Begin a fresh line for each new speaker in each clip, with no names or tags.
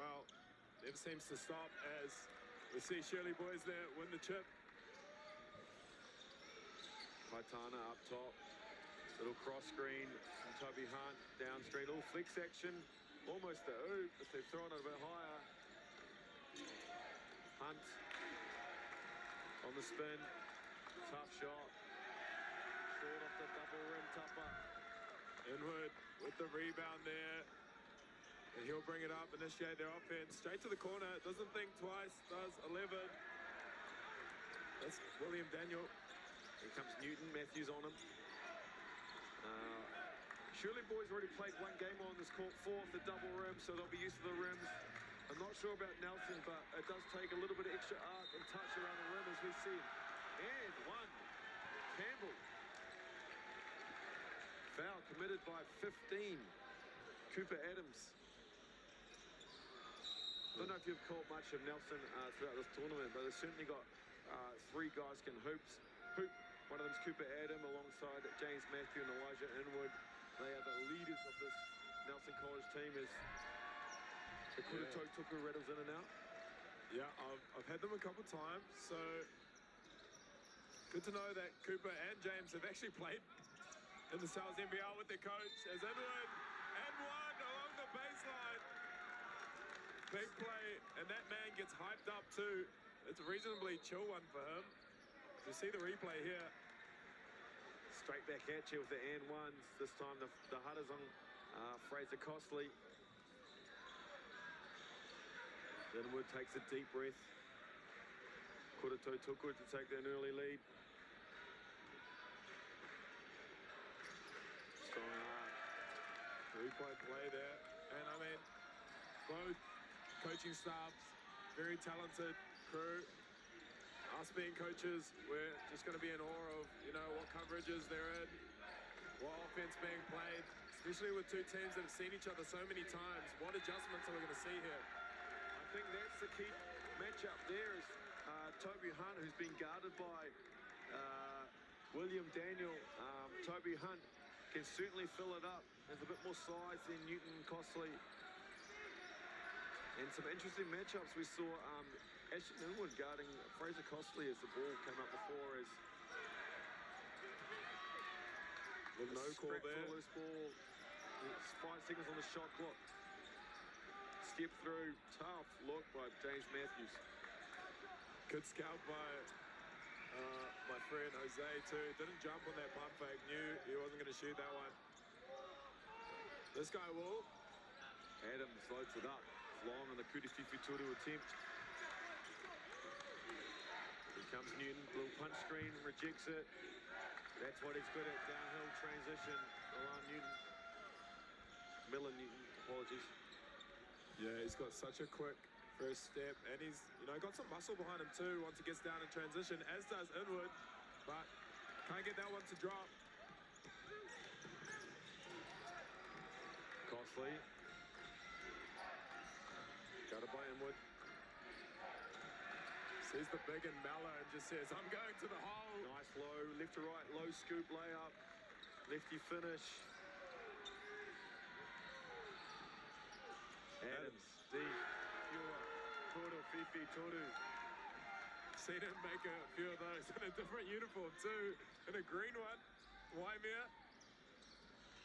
well. Never seems to stop as we see Shirley Boys there win the chip.
Paitana up top. Little cross screen from Toby Hunt. Down screen. Little flex action. Almost the oop if they've thrown it a bit higher. Hunt on the spin. Tough shot. Short off the double rim tupper.
Inwood with the rebound there. And he'll bring it up, initiate their offense. Straight to the corner. Doesn't think twice. Does 11. That's William Daniel.
Here comes Newton. Matthews on him. Shirley Boys already played one game on this court, 4 off the double rim, so they'll be used to the rims. I'm not sure about Nelson, but it does take a little bit of extra art and touch around the rim as we see. And one. Campbell. Foul committed by 15. Cooper Adams. I don't know if you've caught much of Nelson throughout this tournament, but they've certainly got 3 guys can hoop. One of them's Cooper Adam alongside James Matthew and Elijah Inwood. They are the leaders of this Nelson College team as the Tuku rattles in and out.
Yeah, I've had them a couple times, so good to know that Cooper and James have actually played in the South NBL with their coach as Inwood and one along the baseline. Big play, and that man gets hyped up too. It's a reasonably chill one for him. You see the replay here.
Straight back at you with the and ones. This time the Hutters on Fraser Costley. Inwood takes a deep breath. Kurato Tuku to take an early lead.
Strong arm. 3-point play there. And I mean, both coaching staffs, very talented crew. Us being coaches, we're just going to be in awe of, you know, what coverages they're in, what offense being played, especially with 2 teams that have seen each other so many times. What adjustments are we going to see here?
I think that's the key matchup there is Toby Hunt, who's been guarded by William Daniel. Toby Hunt can certainly fill it up. There's a bit more size than Newton Costley. And some interesting matchups we saw. Ashton Inwood guarding Fraser Costley as the ball came up before as
with no call there.
Loose ball. It's 5 seconds on the shot clock. Step through, tough look by James Matthews.
Good scout by my friend Jose too. Didn't jump on that pump fake. Knew he wasn't going to shoot that one. This guy will.
Adams loads it up. Long on the Kudisi Futuru attempt. Here comes Newton, little punch screen, rejects it. That's what he's good at, downhill transition. Milan Newton. Millen Newton, apologies.
Yeah, he's got such a quick first step, and he's, you know, got some muscle behind him too once he gets down in transition, as does Inwood, but can't get that one to drop.
Costley. Got it by Inwood.
Sees the big and mellow and just says, I'm going to the hole.
Nice low, left to right, low scoop layup. Lefty finish. Adams, deep, pure, Toru, Fifi, Toru.
Seen him make a few of those in a different uniform too, in a green one, Waimea.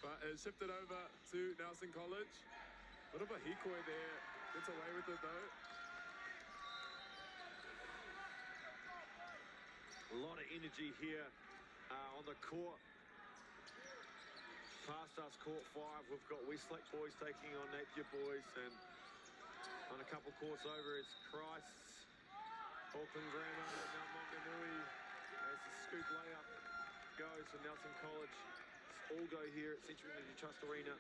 But it's shifted over to Nelson College. Bit of a hikoi there, gets away with it though.
A lot of energy here on the court. Past us, court 5, we've got Westlake Boys taking on Napier Boys, and on a couple courts over, it's Christ, Auckland Grammar, and Mount Maunganui as the scoop layup goes to Nelson College. It's all go here at Central Energy Trust Arena.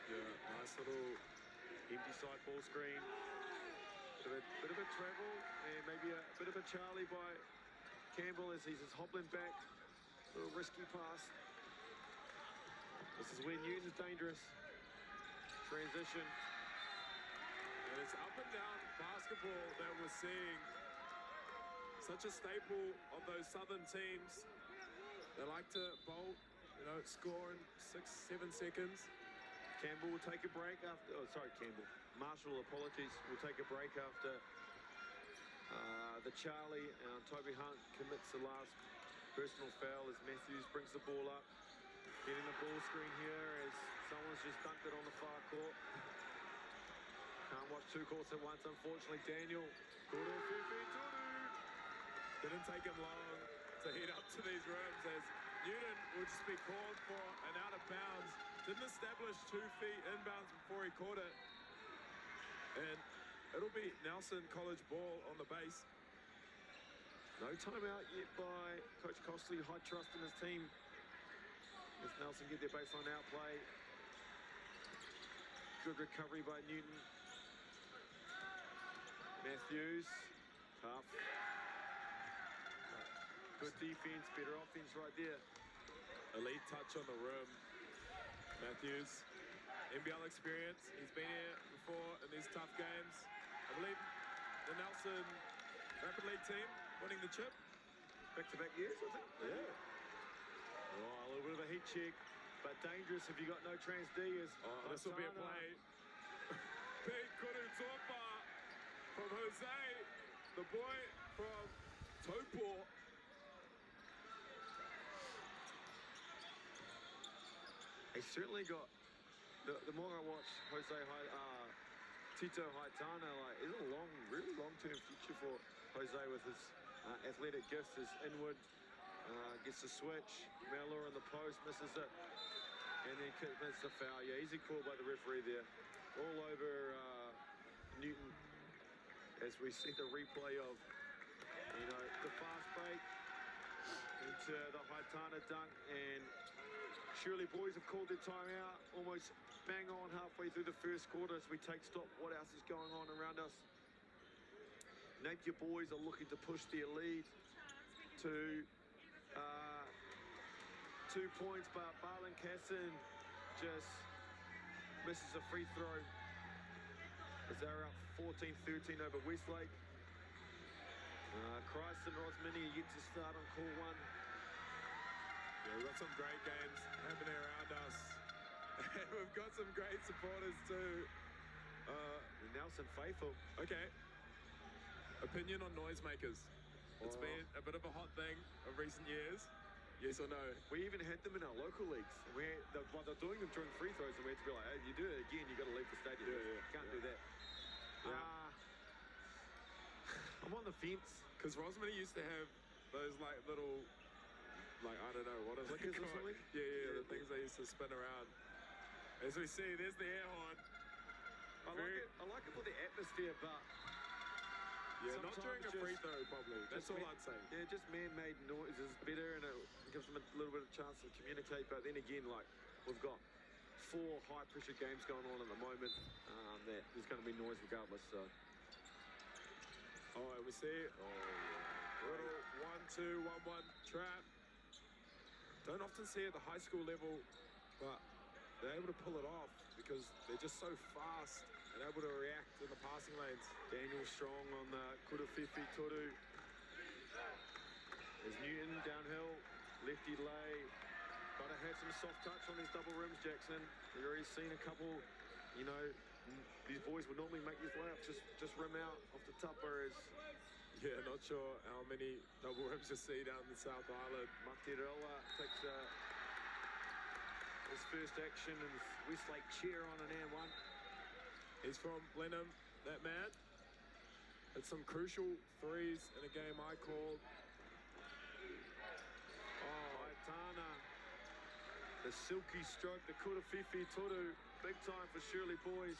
Yeah, nice little
Empty side ball screen. Bit of a travel, and maybe a bit of a Charlie by Campbell as he's just hobbling back. A little risky pass. This is where Newton's dangerous. Transition.
And it's up and down basketball that we're seeing. Such a staple of those southern teams. They like to bolt score in 6-7 seconds.
Campbell will take a break after, Campbell. Marshall, apologies, will take a break after the Charlie. Toby Hunt commits the last personal foul as Matthews brings the ball up. Getting the ball screen here as someone's just dunked it on the far court. Can't watch two courts at once, unfortunately. Daniel,
didn't take him long to head up to these rims as Newton will just be called for an out of bounds. Didn't establish 2 feet inbounds before he caught it. And it'll be Nelson College ball on the base.
No timeout yet by Coach Costley. High trust in his team. As Nelson get their baseline outplay. Good recovery by Newton. Matthews, tough. Good defense, better offense right there.
Elite touch on the rim. Matthews, NBL experience. He's been here before in these tough games. I believe the Nelson Rapid League team winning the chip.
Back-to-back years, I think.
Yeah.
Oh, a little bit of a heat check, but dangerous if you got no trans D.
This will be a play. Big Kurutopa from Jose, the boy from Taupo.
He certainly got, the more I watch Tito Haitana, is a really long-term future for Jose with his athletic gifts. As Inwood gets the switch, Mellor in the post, misses it, and then commits the foul. Yeah, easy call by the referee there. All over Newton as we see the replay of, the fast break into the Haitana dunk, and Shirley Boys have called their timeout almost bang on halfway through the first quarter as we take stock. What else is going on around us? Napier Boys are looking to push their lead to 2 points, but Barlin Casson just misses a free throw as they're up 14-13 over Westlake. Christ and Rosmini yet to start on call 1.
Yeah, we've got some great games happening around us. And we've got some great supporters too.
The Nelson faithful.
Okay. Opinion on noisemakers. It's been a bit of a hot thing of recent years. Yes or no?
We even had them in our local leagues. They're doing them during free throws, and we had to be like, hey, if you do it again, you got to leave the stadium. Can't do that. I'm on the fence.
Because Rosmini used to have those little, I don't know, what is it
Flickers or
called?
something?
Yeah, the things they used to spin around. As we see, there's the air horn.
I like it for the atmosphere, but
yeah, not during a free throw, probably. That's all I'd say.
Yeah, just man-made noise is better, and it gives them a little bit of chance to communicate. But then again, we've got 4 high-pressure games going on at the moment. That there's going to be noise regardless. So.
And we see little 1-2, 1-1 trap. Don't often see it at the high school level, but they're able to pull it off because they're just so fast and able to react in the passing lanes.
Daniel strong on the Kurufifi Toru. There's Newton downhill, lefty lay. Gotta have some soft touch on these double rims, Jackson. We've already seen a couple, these boys would normally make these layups, just rim out off the top, whereas
yeah, not sure how many double rims you see down the South Island.
Matirella takes his first action, and Westlake cheer on an and 1.
He's from Blenheim, that man. Had some crucial threes in a game I called.
Haitana. The silky stroke, the Kurufifi Toru. Big time for Shirley Boys.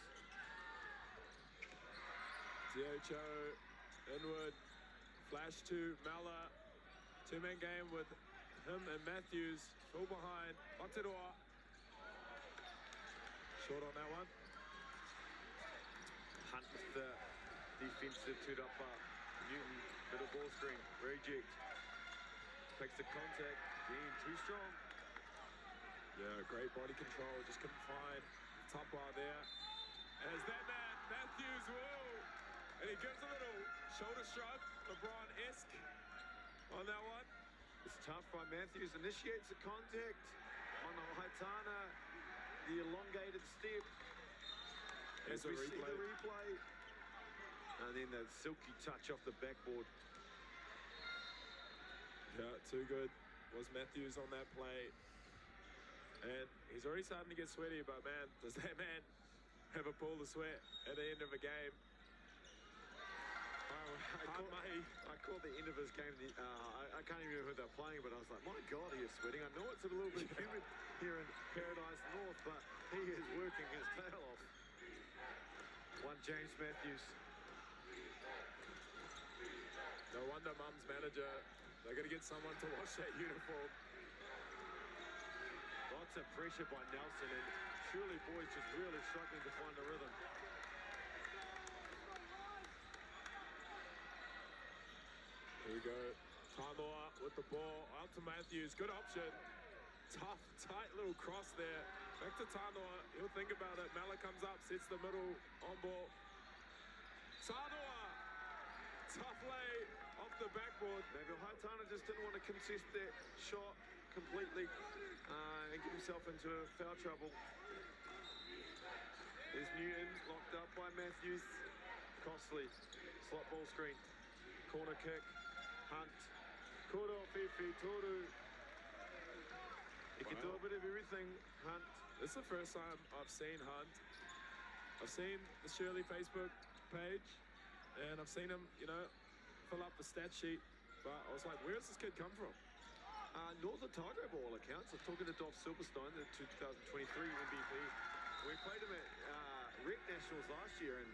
Diocho, Inwood, flash to Mala. 2-man game with him and Matthews. Full behind. Aotearoa. Short on that one.
Hunt with the defensive two-up Newton, bit of ball screen, reject. Takes the contact, again, too strong.
Yeah, great body control, just couldn't find top bar there. As that man, Matthews, whoa! And he gives a little shoulder shrug, LeBron-esque on that one.
It's tough by Matthews, initiates the contact. Haitana, the elongated step.
Here's
As
a
we see
replay.
the replay. And then that silky touch off the backboard.
Yeah, too good was Matthews on that play. And he's already starting to get sweaty, but man, does that man have a pool of sweat at the end of a game?
I caught the end of his game. I can't even remember who they're playing, but I was like, my God, he is sweating. I know it's a little bit humid here in Paradise North, but he is working his tail off. One James Matthews.
No wonder Mum's manager, they're going to get someone to wash that uniform.
Lots of pressure by Nelson, and Shirley Boys just really struggling to find a rhythm.
Here we go. Tanoa with the ball. Out to Matthews. Good option. Tough, tight little cross there. Back to Tanoa. He'll think about it. Mala comes up, sits the middle on ball. Tanoa. Tough lay off the backboard.
Maybe Haitana just didn't want to contest that shot completely and get himself into foul trouble. There's Newton locked up by Matthews. Costly. Slot ball screen. Corner kick. Hunt. Koro Fifi Toru. He can do a bit of everything, Hunt.
This is the first time I've seen Hunt. I've seen the Shirley Facebook page, and I've seen him, you know, fill up the stat sheet. But I was like, where does this kid come from?
North Otago by all accounts. I was talking to Dolph Silverstone, the 2023 MVP. We played him at Rec Nationals last year, and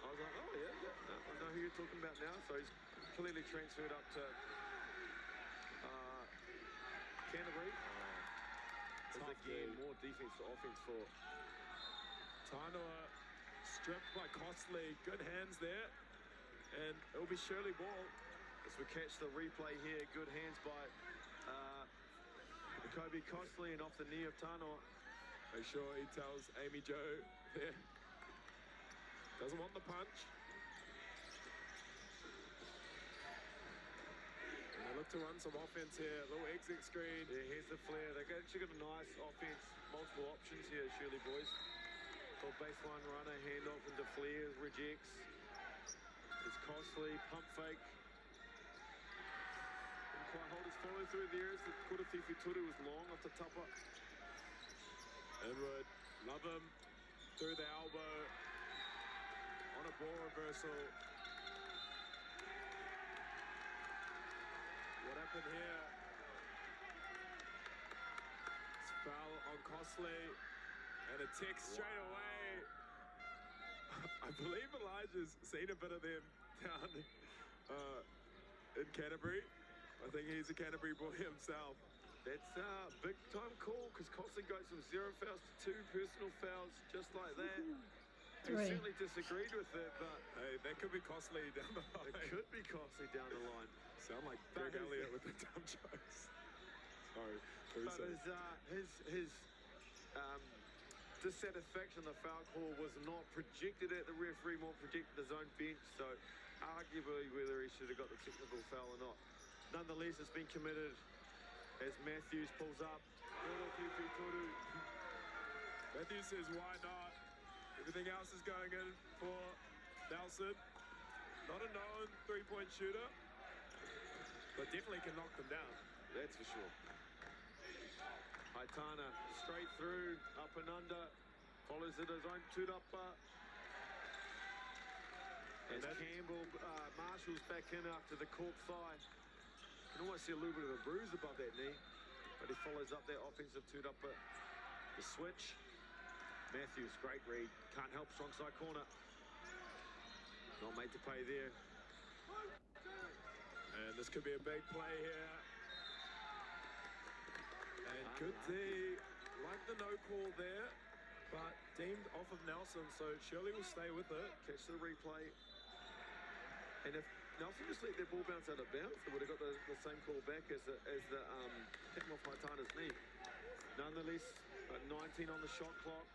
I was like, oh yeah, no, I know who you're talking about now. So he's clearly transferred up to Canterbury. There's again more defense to offense for
Tanoa, stripped by Costly. Good hands there, and it'll be Shirley ball.
as we catch the replay here. Good hands by Kobe Costly and off the knee of Tanoa.
Make sure he tells Amy Jo there. Doesn't want the punch. And they look to run some offense here. A little exit screen.
Yeah, here's the flare. They've actually got a nice offense. Multiple options here, Shirley Boys. For baseline runner, handoff into flares, rejects. It's Costly, pump fake. Didn't quite hold his follow through there as the Kurafifi Turu was long off the tupper.
Edward, love him. Through the elbow. On a ball reversal. What happened here? It's foul on Costly. And a tick straight away. I believe Elijah's seen a bit of them down in Canterbury. I think he's a Canterbury boy himself.
That's a big time call because Costly goes from 0 fouls to 2 personal fouls just like that. We certainly disagreed with it, but
hey, that could be Costly down the line.
it could be Costly down the line.
Sound like Greg Elliott with the dumb jokes. Sorry.
But his dissatisfaction, the foul call was not projected at the referee, more projected his own bench. So arguably whether he should have got the technical foul or not. Nonetheless, it's been committed as Matthews pulls up.
Matthews says, why not? Everything else is going in for Nelson. Not a known three-point shooter, but definitely can knock them down.
That's for sure. Haitana straight through, up and under. Follows it his own two-upper. And Campbell, Marshall's back in after the cork thigh. You can almost see a little bit of a bruise above that knee, but he follows up that offensive two-upper. The switch. Matthews, great read. Can't help, strong side corner. Not made to pay there.
And this could be a big play here. And good D, like the no call there, but deemed off of Nelson, so Shirley will stay with it.
Catch the replay. And if Nelson just let their ball bounce out of bounds, they would have got the same call back as the hit off Haitana's knee. Nonetheless, 19 on the shot clock.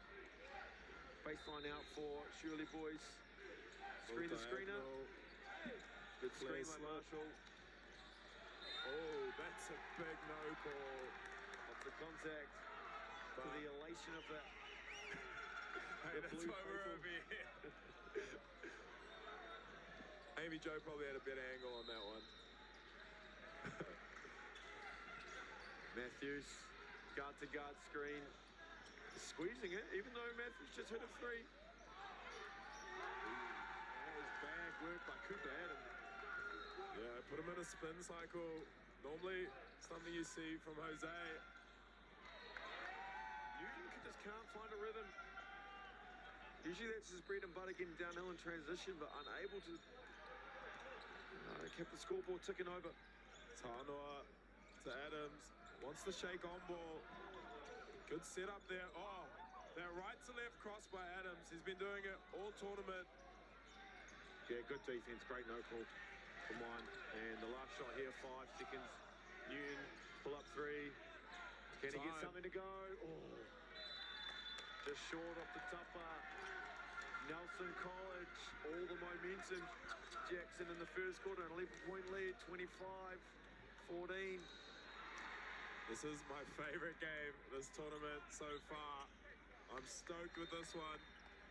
Baseline out for Shirley Boys. Screen the screener. Good screen by Marshall.
Oh, that's a big no call.
Off the contact. for the elation of the
Hey, that's
blue
why we're
faithful.
over here. Amy Joe probably had a better angle on that one.
Matthews, guard-to-guard screen, squeezing it, even though Matthews just hit a three.
That was bad work by Cooper Adams. Yeah, put him in a spin cycle. Normally, something you see from Jose.
Newton just can't find a rhythm. Usually that's his bread and butter, getting downhill in transition, but unable to keep the scoreboard ticking over.
Tanoa to Adams. Wants the shake on ball. Good setup there. Oh, that right to left cross by Adams. He's been doing it all tournament.
Yeah, good defense. Great no call for mine. And the last shot here, 5 seconds. Newton, pull up three. Can he get something to go? Oh, just short off the tupper. Nelson College, all the momentum. Jackson in the first quarter, an 11-point lead, 25-14.
This is my favorite game this tournament so far. I'm stoked with this one.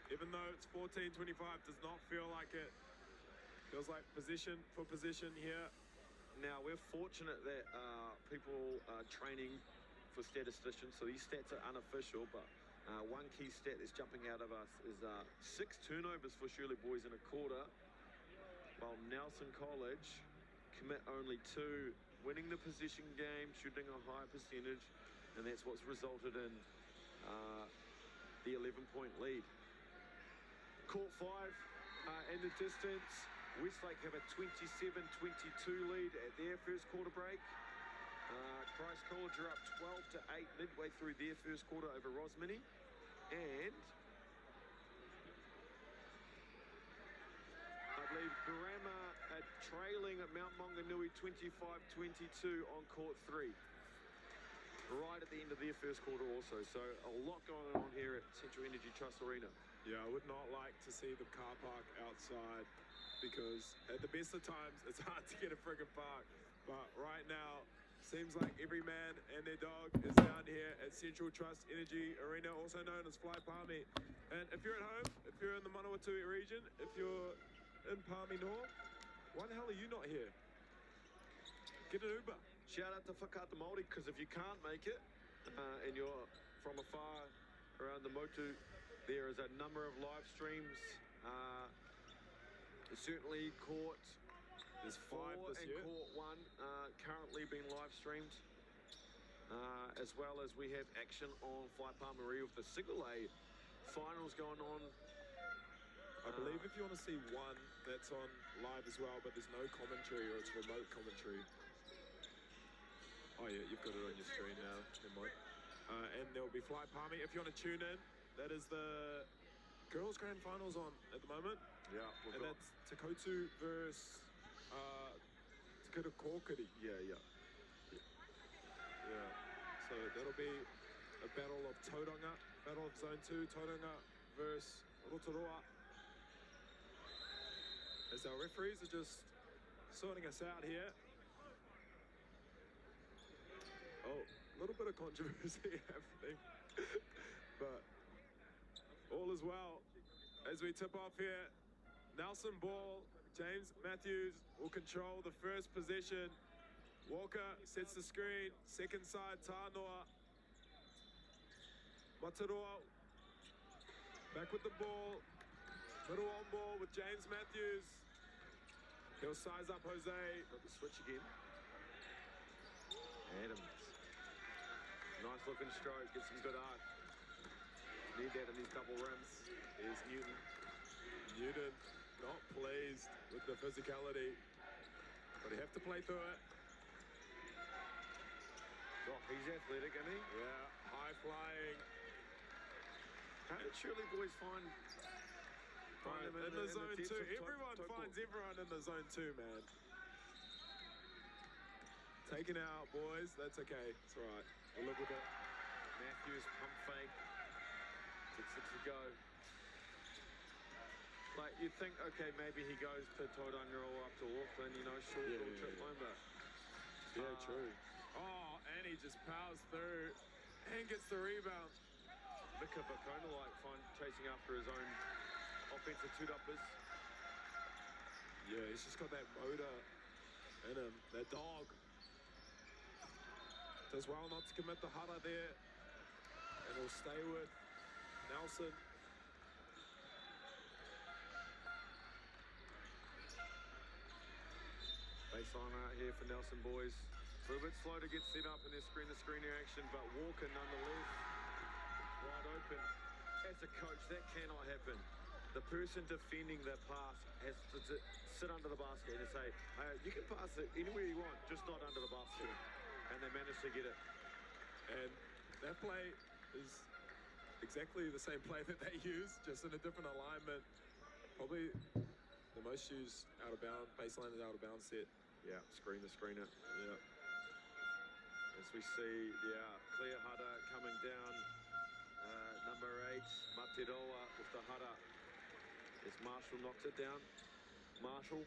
Even though it's 14-25, does not feel like it. Feels like position for position here.
Now, we're fortunate that people are training for statisticians, so these stats are unofficial, but one key stat that's jumping out of us is 6 turnovers for Shirley Boys in a quarter, while Nelson College commit only 2, winning the possession game, shooting a high percentage, and that's what's resulted in the 11-point lead. Court 5 in the distance. Westlake have a 27-22 lead at their first quarter break. Christ College are up 12-8 midway through their first quarter over Rosmini. And I believe Garama are trailing at Mount Maunganui 25-22 on court 3. Right at the end of their first quarter also. So a lot going on here at Central Energy Trust Arena.
Yeah, I would not like to see the car park outside because at the best of times, it's hard to get a friggin' park. But right now, seems like every man and their dog is down here at Central Trust Energy Arena, also known as Fly Palmy. And if you're at home, if you're in the Manawatui region, if you're in Palmy North, why the hell are you not here? Get an Uber.
Shout out to Whakaata Māori, because if you can't make it and you're from afar around the Motu, there is a number of live streams. Certainly court
There's 5 this
and
year.
court 1 currently being live streamed, as well as we have action on Fly Palmery with the Single A finals going on.
I believe if you want to see one, that's on live as well, but there's no commentary or it's remote commentary. Oh yeah, you've got it on your screen now. Never mind. And there'll be Fly Palmy. If you want to tune in, that is the girls' grand finals on at the moment.
Yeah,
And that's Takotu versus Takura Kokiri.
Yeah.
So that'll be a battle of Tauranga, battle of Zone 2, Tauranga versus Rotorua. As our referees are just sorting us out here. Oh, a little bit of controversy happening. But all is well. As we tip off here, Nelson Ball, James Matthews will control the first possession. Walker sets the screen, second side, Tanoa. Mataroa back with the ball. Middle on ball with James Matthews. He'll size up Jose.
Got the switch again. Adams. Nice looking stroke, gets some good art. Need that in these double rims. There's Newton.
Newton not pleased with the physicality, but he have to play through it.
Oh, he's athletic, isn't he?
Yeah, high flying.
How did Shirley Boys find him
In the zone 2.
depths of
Everyone
Taupo?
finds everyone in the zone 2, man. Taken out, boys. That's okay. It's all right. We'll live with it.
Matthews pump fake. 6 to go. Like, you'd think, okay, maybe he goes to Tauranga or up to Auckland, short little trip home, but...
Yeah, true. Oh, and he just powers through and gets the rebound.
Mika Bakona chasing after his own offensive two-uppers.
Yeah, he's just got that motor in him, that dog. Does well not to commit the huddle there. And he'll stay with Nelson.
Baseline out here for Nelson boys. A little bit slow to get set up in their screen-to-screener action, but Walker nonetheless wide open. As a coach, that cannot happen. The person defending that pass has to sit under the basket and say, hey, you can pass it anywhere you want, just not under the basket. And they managed to get it.
And that play is exactly the same play that they use, just in a different alignment. Probably the most used out of bounds, baseline and out of bounds set.
Yeah, screener.
Yeah.
As we see, clear Hada coming down. Number 8, Materoa with the Hada. As Marshall knocks it down. Marshall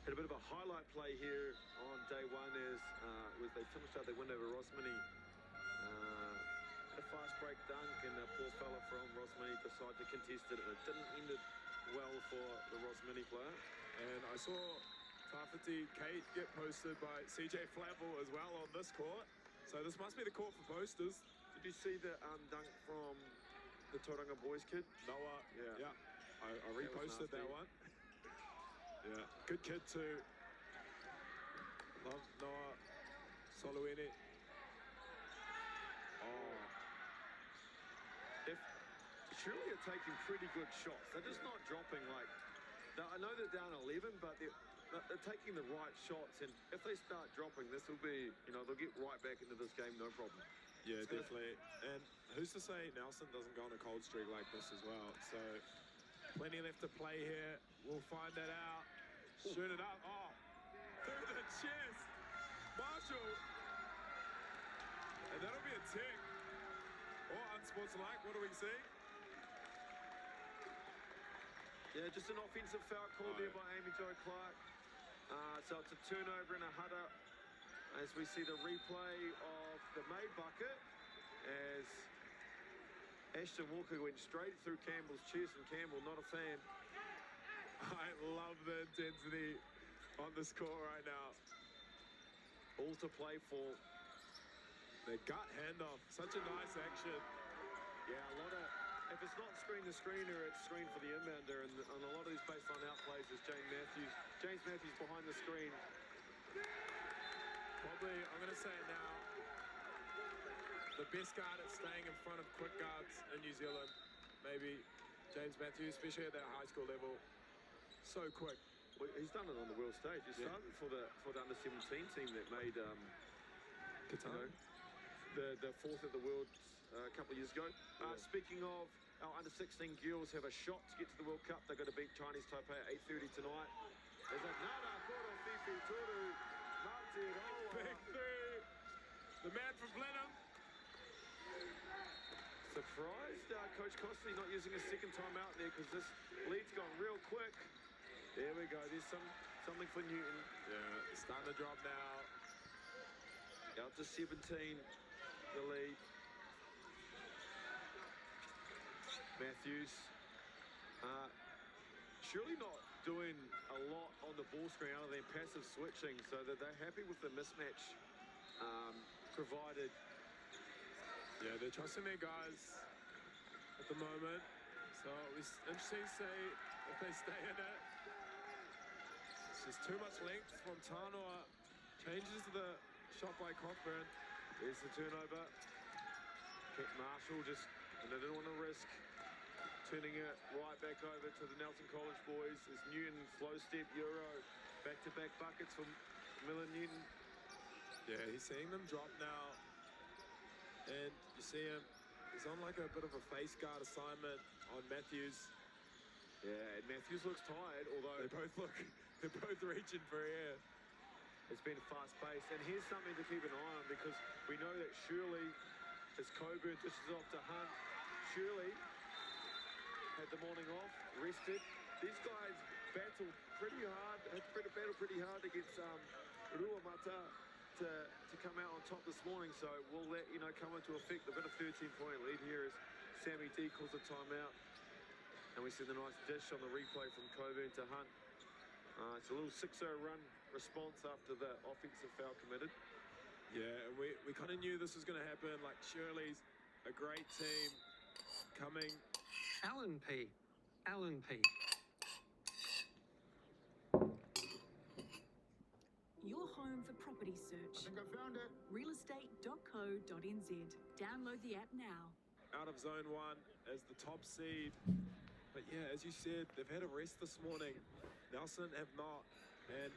had a bit of a highlight play here on day 1 as they finished out their win over Rosmini. Had a fast break dunk, and a poor fella from Rosmini decided to contest it, and it didn't end it well for the Rosmini player.
And I saw Tafiti Kate get posted by CJ Flavel as well on this court. So this must be the court for posters.
Did you see the dunk from the Tauranga boys kid?
Noah.
Yeah.
I reposted that one. Yeah, good kid too. Love Noah Soluene.
Oh. If Shirley are taking pretty good shots. They're just not dropping like... I know they're down 11, but they're taking the right shots. And if they start dropping, this will be, they'll get right back into this game, no problem.
Yeah, definitely. And who's to say Nelson doesn't go on a cold streak like this as well? So plenty left to play here. We'll find that out. Shoot it up. Oh, through the chest. Marshall. And that'll be a tick. Or unsportsmanlike. What do we see?
Yeah, just an offensive foul call there by Amy Jo Clark. So it's a turnover and a Hada as we see the replay of the May bucket as Ashton Walker went straight through Campbell's chest, and Campbell not a fan.
I love the intensity on the score right now.
All to play for.
The gut handoff, such a nice action.
Yeah, a lot of, if it's not screen to screener, it's screen for the inbounder, and on a lot of these baseline outplays is James Matthews behind the screen.
Probably, I'm going to say it now, the best guard at staying in front of quick guards in New Zealand. Maybe James Matthews, especially at that high school level. So quick.
Well, he's done it on the world stage. He started for the under-17 team that made
Qatar.
The fourth at the Worlds a couple of years ago. Speaking of, our under-16 girls have a shot to get to the World Cup. They've got to beat Chinese Taipei at 8:30 tonight. There's a Nana Koro Fifi Turu Materoa.
Big three. The man from Blenheim.
Surprised Coach Costley not using a second time out there because this lead's gone real quick. There we go. There's something for Newton.
Yeah, starting to drop now.
Out to 17, the lead. Matthews. Surely not doing a lot on the ball screen other than passive switching, so that they're happy with the mismatch provided.
Yeah, they're trusting their guys at the moment. So it's interesting to see if they stay in it. It's just too much length from Tanoa. Changes the shot by Cockburn.
There's the turnover. Marshall just, and they didn't want to risk turning it right back over to the Nelson College boys as Newton slow step Euro. Back-to-back buckets from Miller Newton.
Yeah, he's seeing them drop now. And you see him, he's on like a bit of a face guard assignment on Matthews.
Yeah, and Matthews looks tired, although
they're both reaching for air.
It's been fast-paced, and here's something to keep an eye on because we know that Shirley, as Coburn dishes off to Hunt, Shirley had the morning off, rested. These guys battle pretty hard against Ruamata to come out on top this morning, so will that, come into effect? They've got a 13-point lead here as Sammy D calls a timeout. And we see the nice dish on the replay from Coburn to Hunt. It's a little 6-0 run response after the offensive foul committed.
Yeah, and we kind of knew this was going to happen. Like, Shirley's a great team coming.
Alan P.
Your home for property search.
I think I found it.
Realestate.co.nz. Download the app now.
Out of zone 1 as the top seed. But yeah, as you said, they've had a rest this morning. Nelson have not. And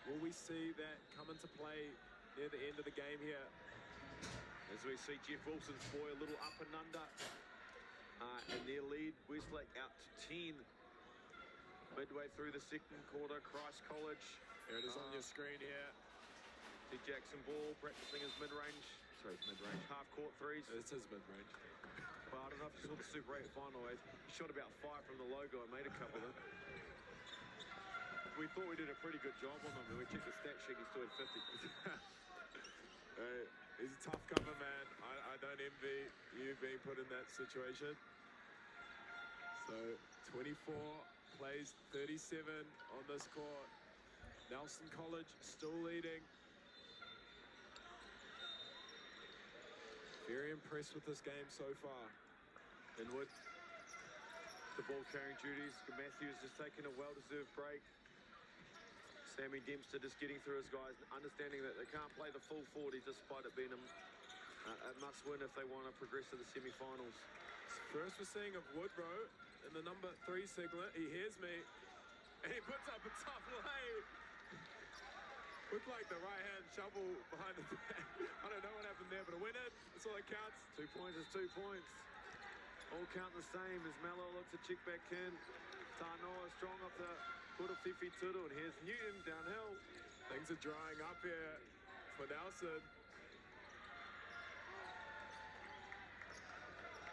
will we see that come into play near the end of the game here?
As we see Jeff Wilson's boy a little up and under. And their lead, Westlake out to 10. Midway through the second quarter, Christ College.
Here it is on your screen here.
See Jackson Ball practicing his mid-range, half-court threes.
This is mid-range.
Well, I don't know if you saw the Super 8 final. He shot about 5 from the logo and made a couple of them. We thought we did a pretty good job on them, and we checked the stat sheet, he still had 50.
He's a tough cover, man. I don't envy you being put in that situation. So 24 plays 37 on this court. Nelson College still leading. Very impressed with this game so far.
Inwood, the ball carrying duties. Matthews just taking a well-deserved break. Sammy Dempster just getting through his guys, understanding that they can't play the full 40 despite it being a must-win if they want to progress to the semi-finals.
First we're seeing of Woodrow in the number 3 singlet. He hears me, and he puts up a tough lay. Looked like the right-hand shovel behind the back. I don't know what happened there, but a win it. That's all that counts.
2 points is 2 points. All count the same as Mello looks to check back in. Tanoa strong off the foot of Fifi Turu, and here's Newton downhill.
Things are drying up here for Nelson.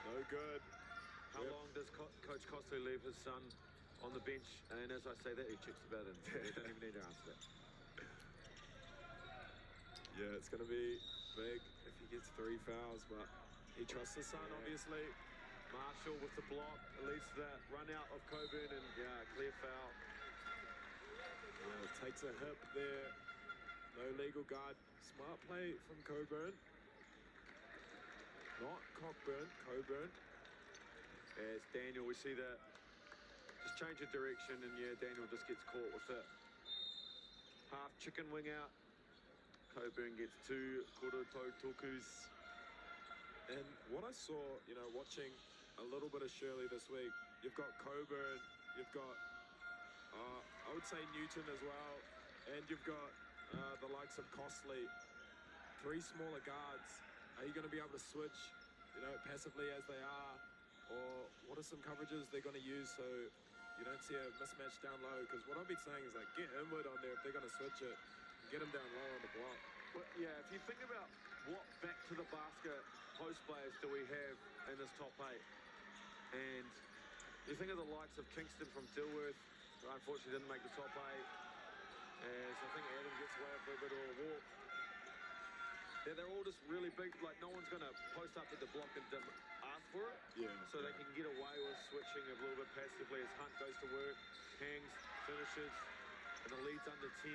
No good.
How long does Coach Costo leave his son on the bench? And as I say that, he checks about it. They don't even need to answer that.
Yeah, it's going to be big if he gets 3 fouls, but he trusts his son, obviously.
Marshall with the block, at least that run out of Coburn, and clear foul.
Yeah, takes a hip there. No legal guard. Smart play from Coburn. Not Cockburn, Coburn.
As Daniel, we see that just change of direction, and Daniel just gets caught with it. Half chicken wing out. Coburn gets 2 Koroto Tokus.
And what I saw, watching a little bit of Shirley this week, you've got Coburn, you've got, I would say Newton as well, and you've got the likes of Costley. 3 smaller guards. Are you going to be able to switch, passively as they are? Or what are some coverages they're going to use so you don't see a mismatch down low? Because what I've been saying is, like, get Inwood on there if they're going to switch it. Get him down low on the block.
But if you think about what back to the basket post players do we have in this top 8, and you think of the likes of Kingston from Dilworth, who unfortunately didn't make the top 8, as I think Adam gets away with a bit of a walk. They're all just really big, like no one's going to post up at the block and ask for it.
Yeah.
So they can get away with switching a little bit passively as Hunt goes to work, hangs, finishes, and the lead's under 10.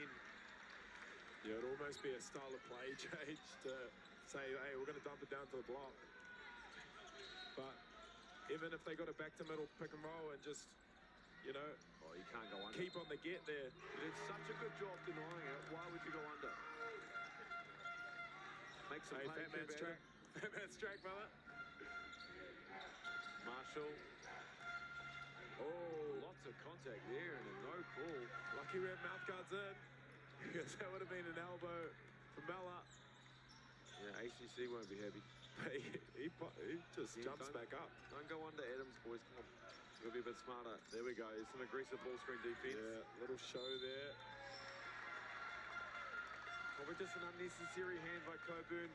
Yeah, it'd almost be a style of play change to say, hey, we're going to dump it down to the block. But even if they got a back to middle pick and roll and just,
you can't go under.
Keep on the get there.
You did such a good job denying it. Why would you go under? Make some
Fat man's track. Fat man's track, brother.
Marshall.
Oh.
Lots of contact there and a no call.
Lucky we have mouth guards in. Because that would have been an elbow for Mella.
Yeah, ACC won't be happy.
he just jumps back up.
Don't go under Adams, boys. Come on. You'll be a bit smarter. There we go. It's some aggressive ball screen defense.
Yeah, little show there.
Probably just an unnecessary hand by Coburn.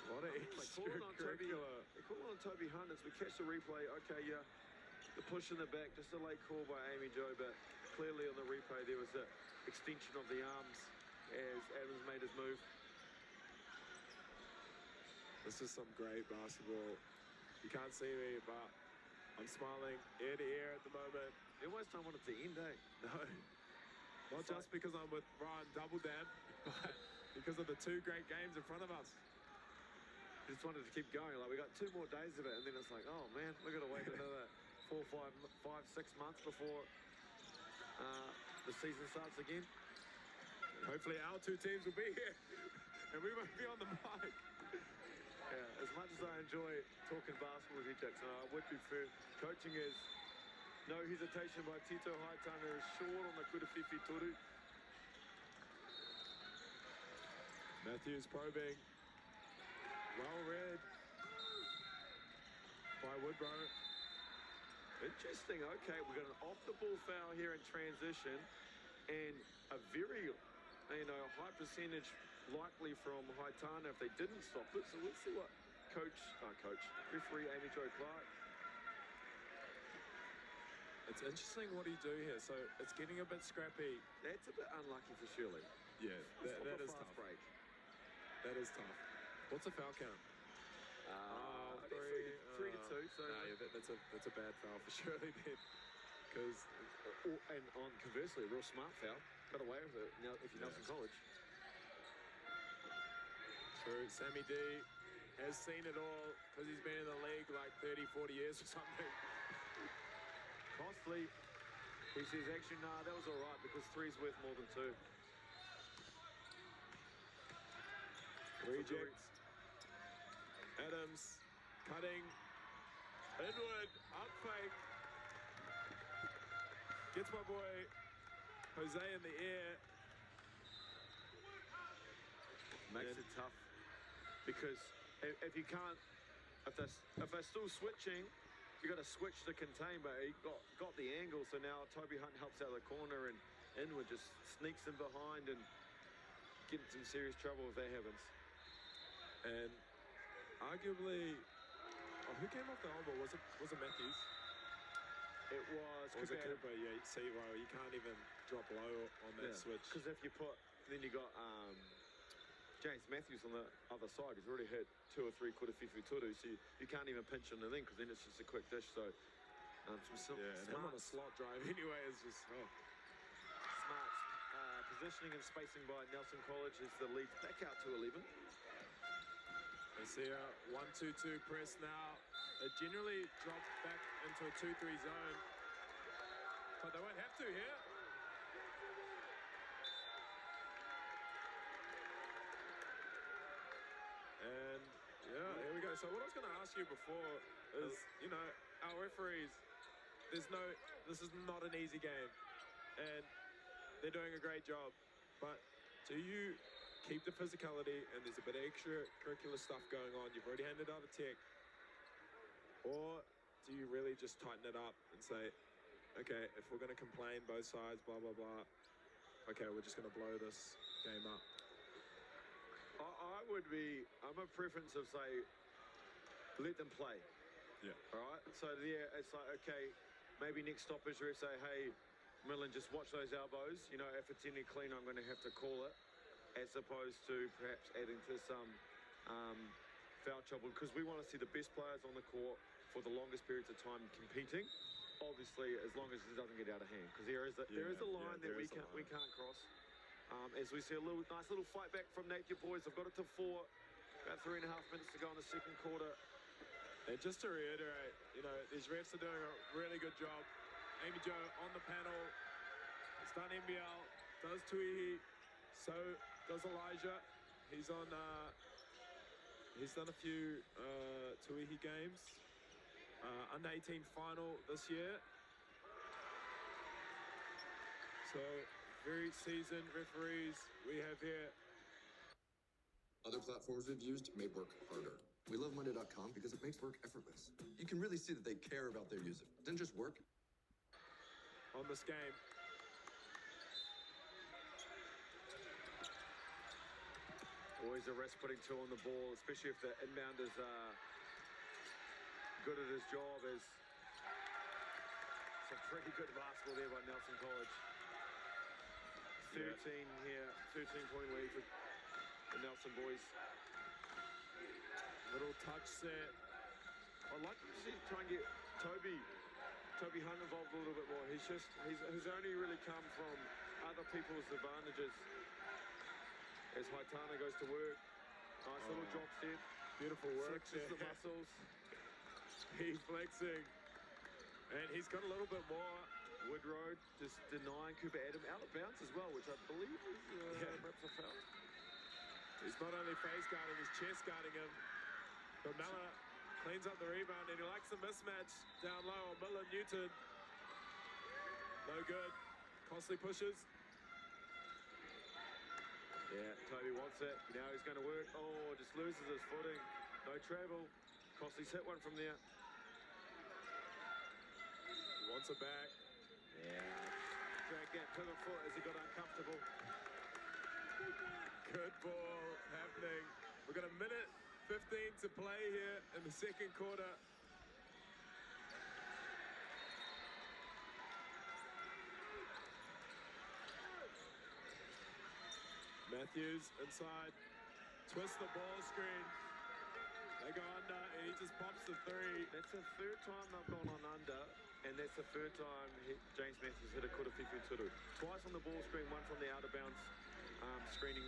What an extracurricular.
They call it on Toby Hunt as we catch the replay. Okay, the push in the back, just a late call by Amy Jo, but clearly on the replay there was an extension of the arms. as Adams made his move.
This is some great basketball. You can't see me, but I'm smiling ear to ear at the moment.
You almost don't want it to end, eh?
No, not just because I'm with Ryan Double Dam, but because of the 2 great games in front of us.
Just wanted to keep going. Like, we got 2 more days of it, and then it's like, oh man, we got to wait another 4, 5, 6 months before the season starts again.
Hopefully our 2 teams will be here, and we won't be on the mic.
Yeah, as much as I enjoy talking basketball with you, Jackson, I would prefer coaching is no hesitation by Tito Haitanga is short on the Kurawhiwhi Toru.
Matthews probing. Well read by Woodrow.
Interesting. Okay, we got an off-the-ball foul here in transition, and a very, high percentage likely from Haitana if they didn't stop it. So let's see what referee Amy Jo Clark.
It's interesting what he do here. So it's getting a bit scrappy.
That's a bit unlucky for Shirley.
Yeah, that is
fast
tough.
break.
That is tough. What's a foul count?
Three to two. So
nah, yeah, that's a bad foul for Shirley then. Because
and on conversely, a real smart foul. Got away with it now if you're Nelson College.
true, Sammy D has seen it all because he's been in the league like 30, 40 years or something.
Costly. He says, actually, nah, that was all right because 3's worth more than 2.
Reject. Adams cutting. Inward, up fake. Gets my boy Jose in the air.
Makes it tough because if you can't, if they're still switching, you got to switch to contain. But he got the angle, so now Toby Hunt helps out of the corner, and Inwood just sneaks in behind and gets in serious trouble if that happens.
And arguably, who came off the elbow? Was it Matthews?
It was.
Or was it Cooper? Yeah, see, well, you can't even drop low on that switch.
Because if you put, then you got James Matthews on the other side. He's already hit 2 or 3 Kurawhiwhi Toru, so you can't even pinch him in because then it's just a quick dish. So
and him on a slot drive anyway is just
smart positioning and spacing by Nelson College as the lead back out to 11.
I see a 1-2-2 press now. They generally drop back into a 2-3 zone, but they won't have to here. And yeah, here we go. So what I was going to ask you before is, our referees, this is not an easy game, and they're doing a great job, but do you keep the physicality and there's a bit of extracurricular stuff going on? You've already handed out a tech. Or do you really just tighten it up and say, okay, if we're going to complain both sides, blah, blah, blah, okay, we're just going to blow this game up?
I'm a preference of, say, let them play.
Yeah.
All right? So, yeah, it's like, okay, maybe next stoppage, we say, hey, Millen, just watch those elbows. If it's any clean, I'm going to have to call it, as opposed to perhaps adding to some foul trouble, because we want to see the best players on the court for the longest periods of time competing. Obviously, as long as it doesn't get out of hand, because there is a line that we can't cross. As we see a nice little fight back from Napier Boys. They've got it to 4. About 3.5 minutes to go in the second quarter.
And just to reiterate, these refs are doing a really good job. Amy Jo on the panel. It's done NBL, does Tuihi, so does Elijah. He's on. He's done a few Tuihi games. Under 18 final this year. So very seasoned referees we have here.
Other platforms we've used made work harder. We love Monday.com because it makes work effortless. You can really see that they care about their user. It didn't just work.
On this game.
Always a risk putting 2 on the ball, especially if the inbounder's good at his job. Is some pretty good basketball there by Nelson College. 13 here, 13-point lead for the Nelson boys.
Little touch set.
I'd like to see try and get Toby Hunt involved a little bit more. He's only really come from other people's advantages. As Haitana goes to work, nice little drop step,
Beautiful work
flexes
there.
the muscles.
He's flexing. And he's got a little bit more.
Woodrow just denying Cooper Adam out of bounds as well, which I believe is perhaps a foul.
He's not only face guarding, he's chest guarding him. But Miller cleans up the rebound, and he likes the mismatch down low on Miller Newton. No good. Costly pushes.
Yeah, Toby wants it. Now he's going to work. Oh, just loses his footing. No travel. Costly's hit one from there.
He wants it back.
Yeah. Drag that pivot foot as he got uncomfortable.
Good ball happening. We've got a minute 15 to play here in the second quarter. Matthews inside, twists the ball screen. They go under, and he just pops the three.
That's the third time they've gone on under, and that's the third time James Matthews hit a Kurafifu Turu. Twice on the ball screen, one from the out of bounds, screening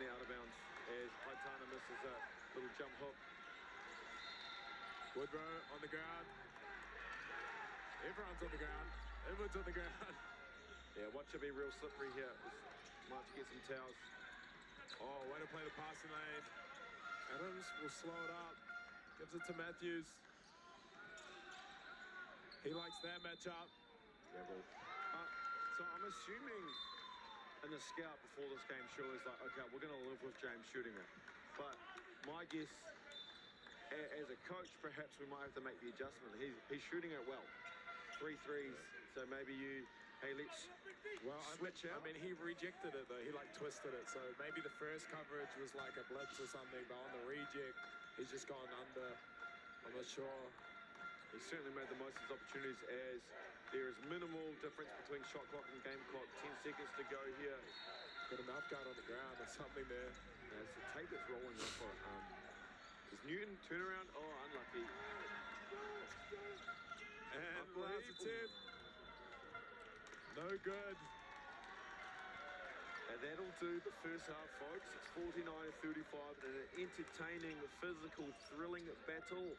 the out of bounds as Haitana misses a little jump hook.
Woodrow on the ground. Everyone's on the ground. Everyone's on the ground.
Yeah, watch it be real slippery here. Might have to get some towels.
Oh, way to play the passing lane. Adams will slow it up. Gives it to Matthews. He likes that matchup.
Yeah, well, so I'm assuming in the scout before this game, Shirley's like, okay, we're going to live with James shooting it. But my guess, as a coach, perhaps we might have to make the adjustment. He's shooting it well. 3 threes. So maybe let's switch out.
I mean, he rejected it though. He like twisted it. So maybe the first coverage was like a blitz or something, but on the reject, he's just gone under. I'm not sure.
He certainly made the most of his opportunities as there is minimal difference between shot clock and game clock. 10 seconds to go here.
Got a mouth guard on the ground or something there.
It's the tape that's rolling off for is Newton turnaround? Oh, unlucky.
And last attempt. No good.
And that'll do the first half, folks. It's 49-35 in an entertaining, physical, thrilling battle.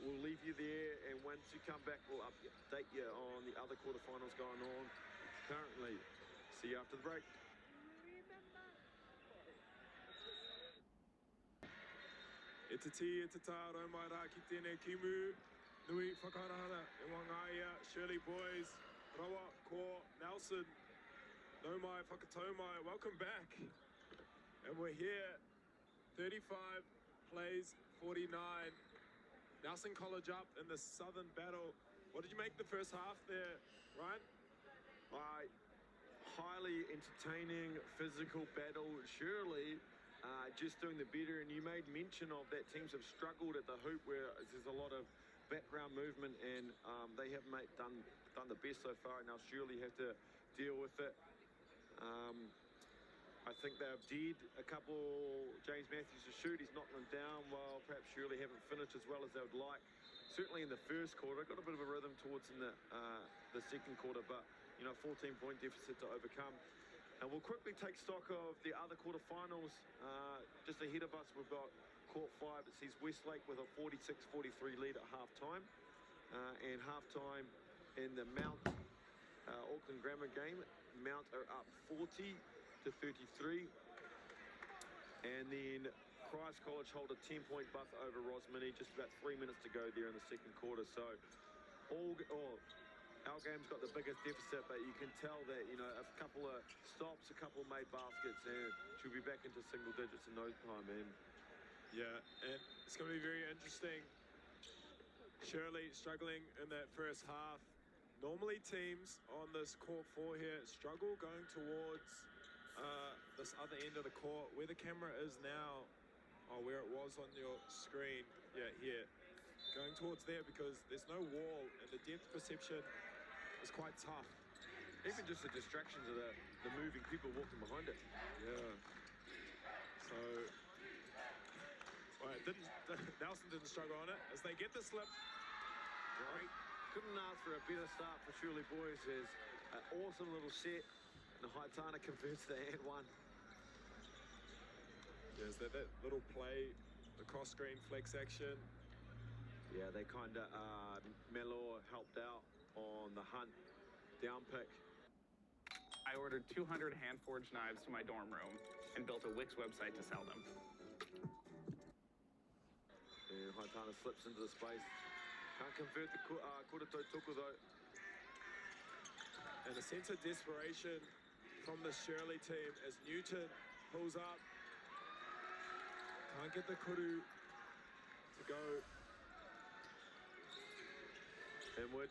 We'll leave you there, and once you come back, we'll update you on the other quarterfinals going on currently. See you after the break.
It's a taro mai rā ki tēnei kimu. Nui whakarahara e wangaia, Shirley Boys, Rawa, Ko, Nelson, no mai whakatau mai. Welcome back. And we're here, 35 plays 49. Nelson College up in the Southern Battle. What did you make the first half there, Ryan?
Highly entertaining, physical battle. Shirley just doing the better, and you made mention of that teams have struggled at the hoop where there's a lot of background movement, and they haven't done the best so far. Now Shirley have to deal with it. I think they've did a couple James Matthews to shoot. He's knocked them down while perhaps Shirley haven't finished as well as they would like. Certainly in the first quarter, got a bit of a rhythm towards in the second quarter, but 14-point deficit to overcome. And we'll quickly take stock of the other quarterfinals. Just ahead of us, we've got Court 5. It sees Westlake with a 46-43 lead at halftime. And halftime in the Mount Auckland Grammar game, Mount are up 40-33. And then Christ College hold a 10-point buffer over Rosmini. Just about 3 minutes to go there in the second quarter. So our game's got the biggest deficit, but you can tell that, a couple of stops, a couple of made baskets, and she'll be back into single digits in no time. And
yeah, and it's going to be very interesting. Shirley struggling in that first half. Normally teams on this court 4 here struggle going towards this other end of the court. Where the camera is now, where it was on your screen, yeah, here. Going towards there because there's no wall and the depth perception is quite tough.
Even just the distractions of the moving people walking behind it.
Yeah. So, well, Nelson didn't struggle on it as they get the slip.
Great. Couldn't ask for a better start for Shirley Boys. There's an awesome little set, and Haitana converts the and one.
There's that little play, the cross-screen flex action.
Yeah, they kind of, Melor helped out on the hunt down pick.
I ordered 200 hand-forged knives to my dorm room and built a Wix website to sell them.
And Haitana slips into the space. Can't convert the Kurato Tuku though.
And a sense of desperation from the Shirley team as Newton pulls up. Can't get the kuru to go.
Enwood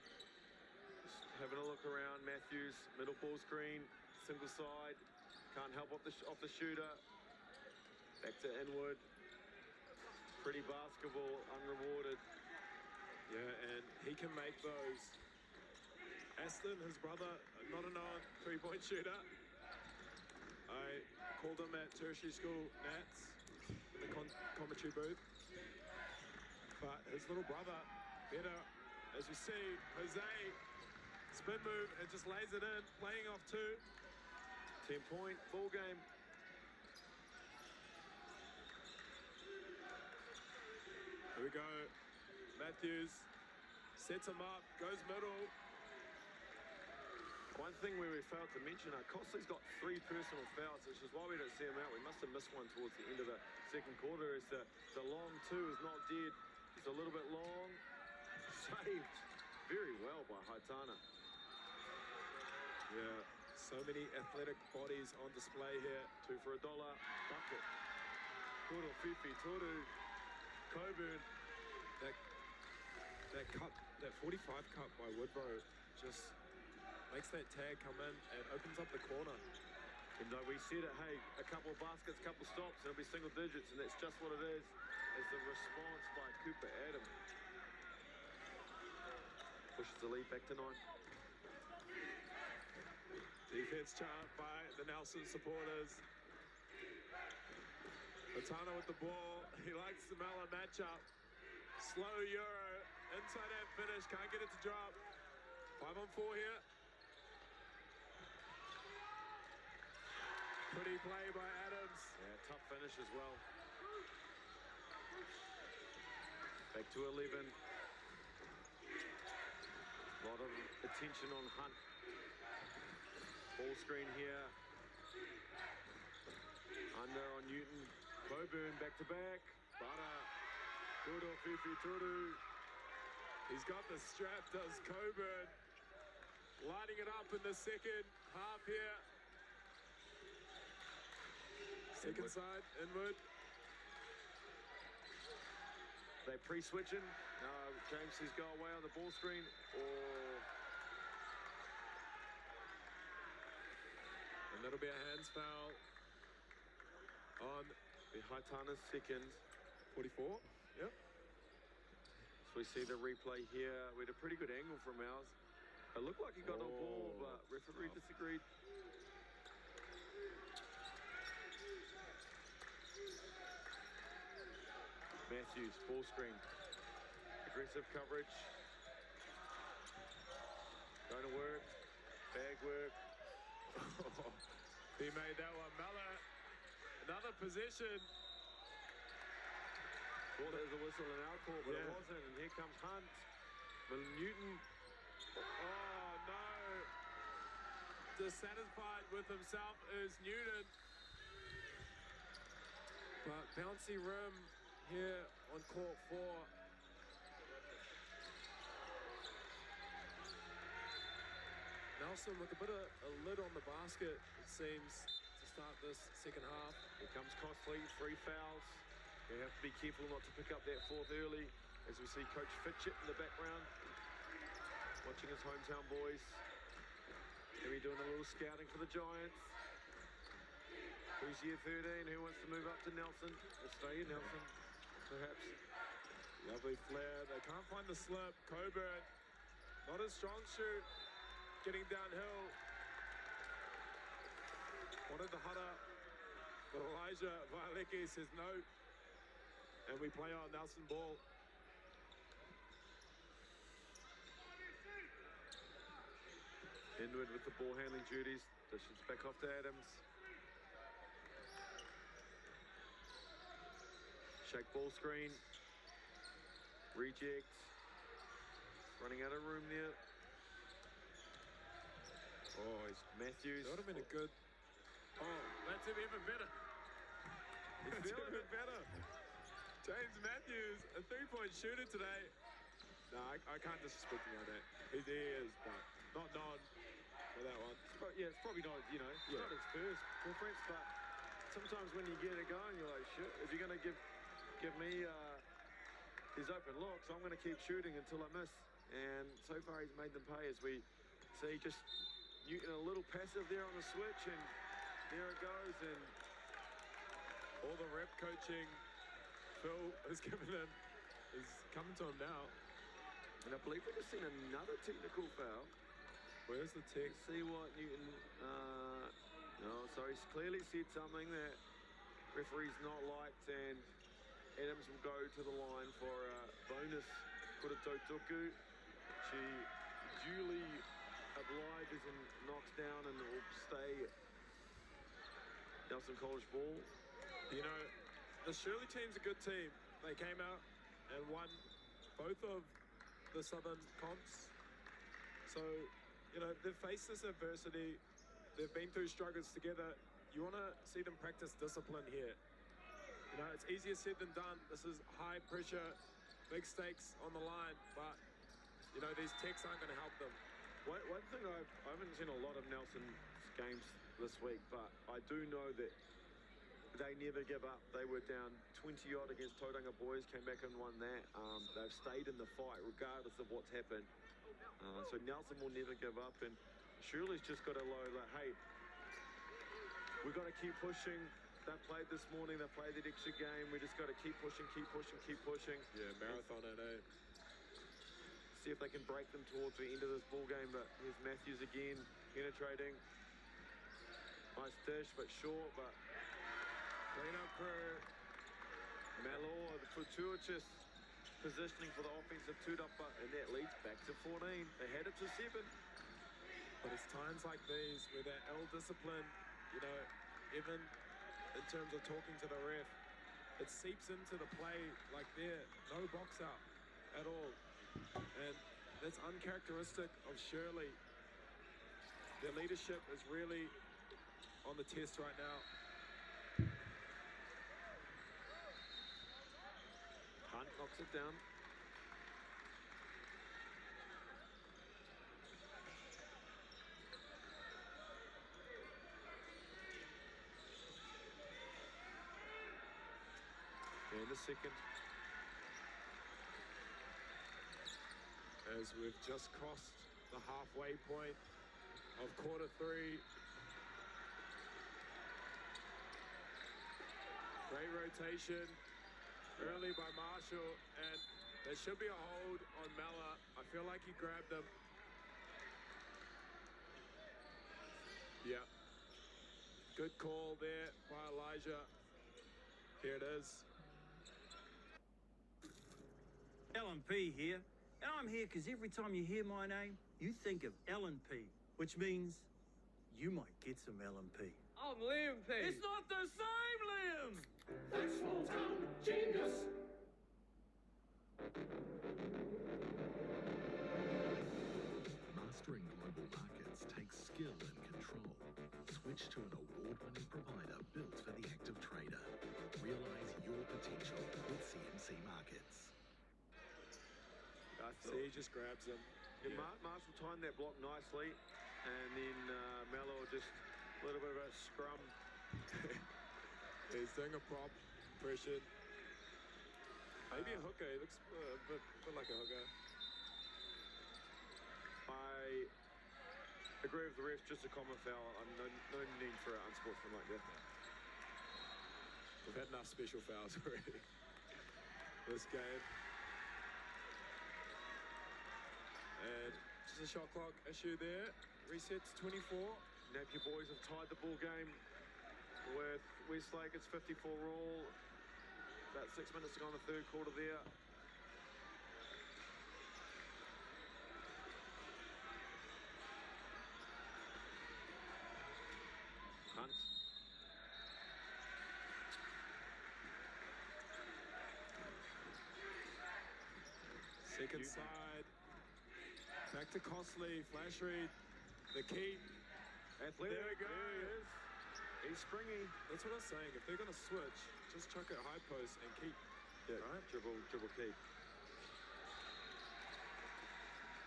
just having a look around. Matthews, middle ball screen, single side. Can't help off the shooter. Back to Enwood. Pretty basketball, unrewarded.
Yeah, and he can make those. Aston, his brother, not a known three-point shooter. I called him at tertiary school Nats in the commentary booth. But his little brother, better, as you see, Jose, spin move and just lays it in, playing off 2.
10-point ball game.
Here we go. Matthews sets him up, goes middle.
One thing where we failed to mention, Costley's got 3 personal fouls, which is why we don't see him out. We must have missed one towards the end of the second quarter. Is the long 2 is not dead. It's a little bit long. Saved very well by Haitana.
Yeah, so many athletic bodies on display here.
2 for $1. Bucket. Toro Fifi, Toru. Coburn.
That cut, that 45 cut by Woodrow just makes that tag come in and opens up the corner.
And though we said it, hey, a couple of baskets, a couple of stops, and it'll be single digits, and that's just what it is. Is the response by Cooper Adam. Pushes the lead back to 9.
Defense chant by the Nelson supporters. Haitana with the ball. He likes the Mela matchup. Slow Euro. Inside that finish. Can't get it to drop. 5-on-4 here. Pretty play by Adams.
Yeah, tough finish as well. Back to 11. A lot of attention on Hunt. Ball screen here. Under on Newton. Coburn back to back. Butter. Good off Fifi Turu.
He's got the strap, does Coburn. Lighting it up in the second half here. Second side, Inwood.
They pre-switching. James says go away on the ball screen, or...
And that'll be a hands foul on
the Haitana's second.
44, yep.
So we see the replay here. We had a pretty good angle from ours. It looked like he got on ball, but referee disagreed. Matthews, ball screen. Aggressive coverage. Going to work. Bag work.
He made that one. Mella, another position.
Thought there was a whistle in our call, but it wasn't. And here comes Hunt. Newton.
Oh, no. Dissatisfied with himself is Newton. But bouncy rim here on court 4. Nelson with a bit of a lid on the basket, it seems, to start this second half.
Here comes Costley, 3 fouls. You have to be careful not to pick up that 4th early, as we see Coach Fitchett in the background, watching his hometown boys. Maybe doing a little scouting for the Giants. Who's year 13? Who wants to move up to Nelson? Australia Nelson, perhaps.
Lovely flare. They can't find the slip. Coburn, not a strong shoot. Getting downhill. Wanted the hutter, but Elijah Vaileke says no. And we play on Nelson ball.
Inward with the ball handling duties. Dishes back off to Adams. Shake ball screen. Reject. Running out of room there. Oh, it's Matthews.
That would have been a good. Oh, that's even better.
He's
That's
feeling
even better. James Matthews, a three-point shooter today. No, I can't disrespect him on that. He is, but not known for that one.
Yeah, it's probably not, it's not his first preference, but sometimes when you get it going, you're like, shit, if you're going to give me these open looks, I'm going to keep shooting until I miss. And so far, he's made them pay as we see just Newton a little passive there on the switch, and there it goes. And
All the rep coaching Phil has given him is coming to him now.
I believe we've just seen another technical foul.
Where's the tick?
Let's see what Newton. No, so he's clearly said something that referee's not liked, and Adams will go to the line for a bonus Kuratotuku. She duly obliges and knocks down, and it will stay Nelson College ball.
You know, the Shirley team's a good team. They came out and won both of the Southern comps. So, they've faced this adversity. They've been through struggles together. You want to see them practice discipline here. It's easier said than done. This is high pressure, big stakes on the line, but, these techs aren't going to help them.
One thing I haven't seen a lot of Nelson's games this week, but I do know that they never give up. They were down 20-odd against Tauranga Boys, came back and won that. They've stayed in the fight regardless of what's happened. So Nelson will never give up, and Shirley's just got a low, hey, we've got to keep pushing. They've played this morning, they've played that extra game. We just got to keep pushing, keep pushing, keep pushing.
Yeah, marathon at A.
See if they can break them towards the end of this ball game, but here's Matthews again, penetrating. Nice dish, but short, but
Clean-up crew.
Malor, the fortuitous positioning for the offensive two-up, and that leads back to 14. They had it to 7.
But it's times like these where that L-discipline, even in terms of talking to the ref, it seeps into the play like there. No box out at all. And that's uncharacteristic of Shirley. Their leadership is really on the test right now.
Hunt knocks it down. And the second.
As we've just crossed the halfway point of quarter 3. Great rotation early by Marshall, and there should be a hold on Mella. I feel like he grabbed him. Yeah. Good call there by Elijah. Here it is.
L&P here, and I'm here because every time you hear my name, you think of L&P, which means you might get some L&P.
I'm Liam P.
It's not the same, Liam!
That's small town genius.
Mastering global markets takes skill and control. Switch to an award-winning provider built for the active trader. Realize your potential with CMC Markets.
See, he just grabs him.
Yeah, Marshall timed that block nicely, and then Mello just a little bit of a scrum.
He's doing a prop impression. Maybe a hooker. He looks a bit like a hooker.
I agree with the ref, just a common foul. No need for an unsportsmanlike like that.
We've had enough special fouls already this game. And just a shot clock issue there. Resets 24.
Napier Boys have tied the ball game with Westlake. It's 54 all. About 6 minutes to go in the third quarter there. Hunt.
Second side. Back to Costley. Flash read. The keep.
Athletic.
There we go.
There he is. He's springy.
That's what I was saying. If they're going to switch, just chuck it high post and keep.
Yeah,
Right?
dribble keep.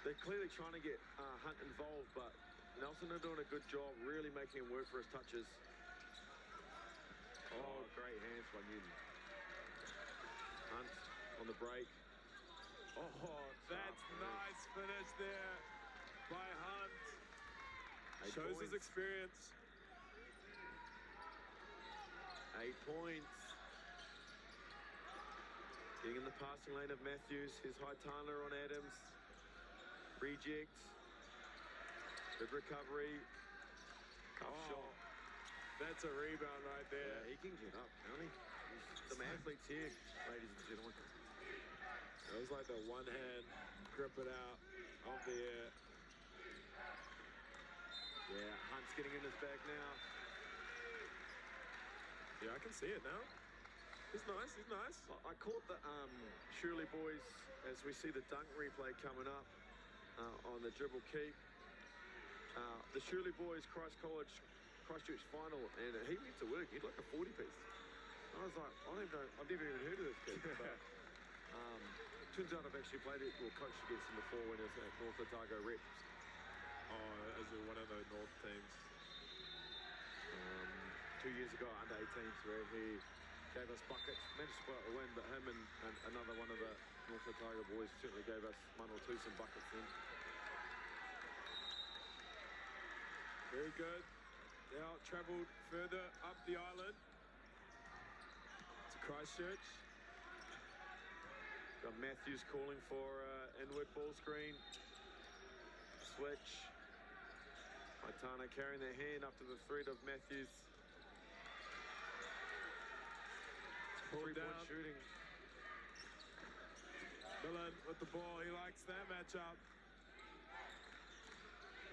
They're clearly trying to get Hunt involved, but Nelson are doing a good job really making him work for his touches. Oh, great hands by Newton. Hunt on the break.
Oh, that's nice finish there by Hunt.
8
Shows his
points.
experience.
8 points. Getting in the passing lane of Matthews. His high Tyler on Adams. Reject. Good recovery. Cuff shot.
That's a rebound right
Yeah,
there.
he can get up, can't he? Some athletes here, ladies and gentlemen.
It was like the one hand, grip it out of the air.
Yeah, Hunt's getting in his bag now.
Yeah, I can see it now. He's nice, he's nice.
I caught the Shirley Boys as we see the dunk replay coming up on the dribble keep. The Shirley Boys Christchurch final, and he went to work. He had like a 40 piece. I was like, I don't know, I've never even heard of this kid. But, turns out I've actually played it or coached against him before when he was at North Otago Reps.
Oh, as one of those North teams.
2 years ago, under 18s, where he gave us buckets. Managed to put out a win, but him and another one of the North Otago boys certainly gave us one or two some buckets then.
Very good. Now travelled further up the island to Christchurch.
Got Matthews calling for inward ball screen. Switch. Maitana carrying their hand up to the thread of Matthews.
Pulled
Three-point
down.
shooting.
Millen with the ball. He likes that matchup.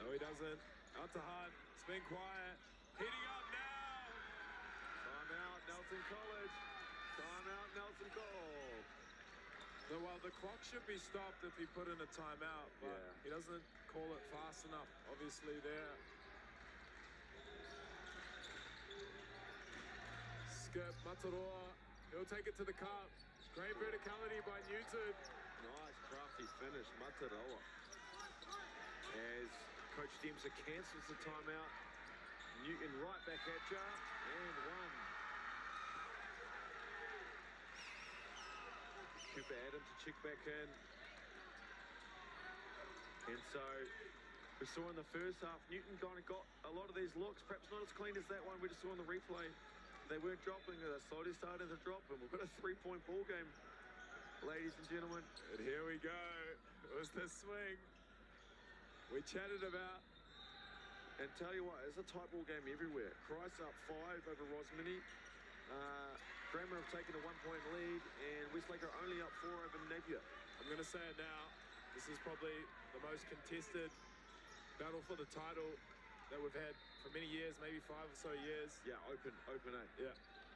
No, he doesn't. Out to Hunt. It's been quiet. Heating up now.
Timeout, Nelson College. Timeout, Nelson College.
Well, the clock should be stopped if he put in a timeout, but
Yeah.
he doesn't call it fast enough, obviously, there. Skip, Mataroa. He'll take it to the cup. Great verticality by Newton.
Nice crafty finish, Mataroa. As Coach Dempsey cancels the timeout. Newton right back at ya, and one. Cooper Adams to check back in. And so, we saw in the first half, Newton kind of got a lot of these looks, perhaps not as clean as that one we just saw in the replay. They weren't dropping, they're slowly starting to drop, and we've got a 3-point ball game, ladies and gentlemen.
And here we go. It was the swing we chatted about.
And tell you what, it's a tight ball game everywhere. Christ up 5 over Rosmini. Grammar have taken a 1-point lead, and Westlake are only up 4 over Napier.
I'm going to say it now. This is probably the most contested battle for the title that we've had for many years, maybe 5 or so years.
Yeah, open 8.
Yeah.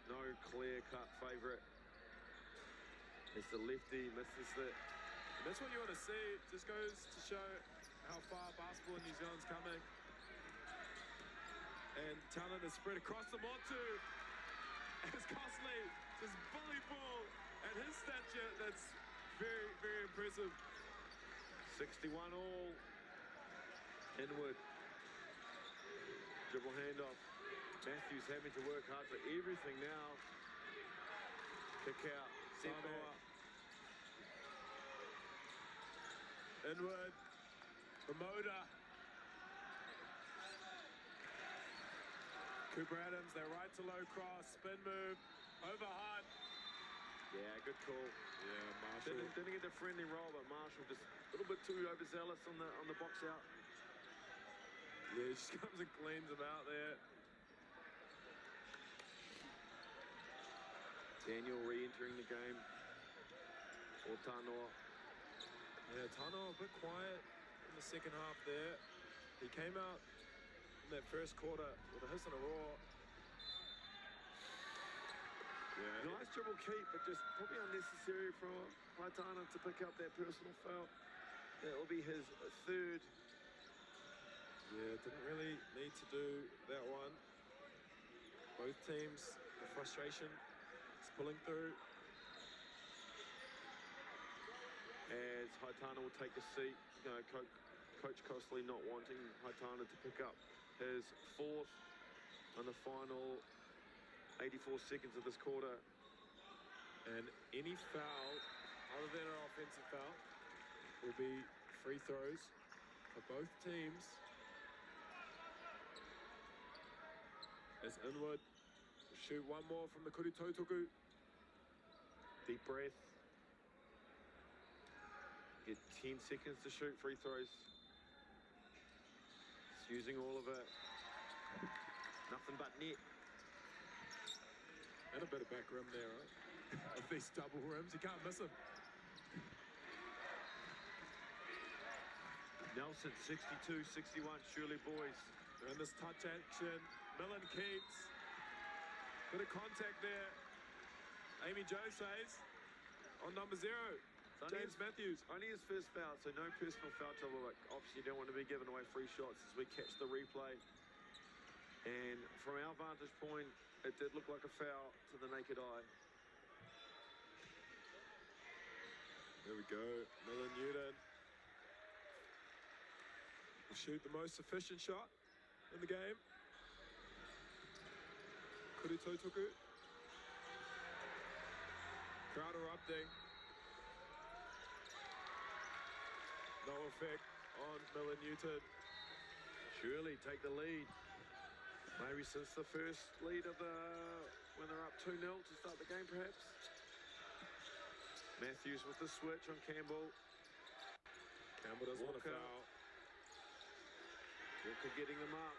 No clear-cut favourite. It's the lefty, misses it.
And that's what you want to see. Just goes to show how far basketball in New Zealand's coming. And talent is spread across the Montu. As Costley just bully ball at his stature. That's very, very impressive.
61 all. Inward. Dribble handoff. Matthews having to work hard for everything now. Kick out. Set
Sanoa.
back.
Inward. Promoter. Cooper Adams, they're right to low cross. Spin move. Over Hunt.
Yeah, good call.
Yeah, Marshall.
Didn't get the friendly roll, but Marshall just a little bit too overzealous on the box out.
Yeah, he just comes and cleans him out there.
Daniel re-entering the game. Or Tanoa.
Yeah, Tano a bit quiet in the second half there. He came out in that first quarter with a hiss and a roar. Yeah.
Nice dribble keep, but just probably unnecessary for Haitana to pick up that personal foul. That will be his third.
Yeah, didn't really need to do that one. Both teams, the frustration is pulling through.
As Haitana will take a seat, Coach Costley not wanting Haitana to pick up his fourth on the final 84 seconds of this quarter.
And any foul other than an offensive foul will be free throws for both teams. As Inwood will shoot one more from the Kuri Tautoku.
Deep breath. Get 10 seconds to shoot free throws. It's using all of it. Nothing but net.
And a bit of back rim there, right? Of these double rims, you can't miss them.
Nelson, 62-61, Shirley Boys.
And this touch action, Millen Keats. Bit of contact there. Amy Jo says on number 0, James Matthews.
Only his first foul, so no personal foul trouble. But obviously, you don't want to be giving away free shots as we catch the replay. And from our vantage point, it did look like a foul to the naked eye.
There we go, Millen Newton. Will shoot the most efficient shot in the game. Kuri Tautoku. Crowd erupting. No effect on Millen Newton.
Shirley take the lead. Maybe since the first lead of when they're up 2-0 to start the game, perhaps. Matthews with the switch on Campbell.
Campbell doesn't want a foul.
Walker getting them up.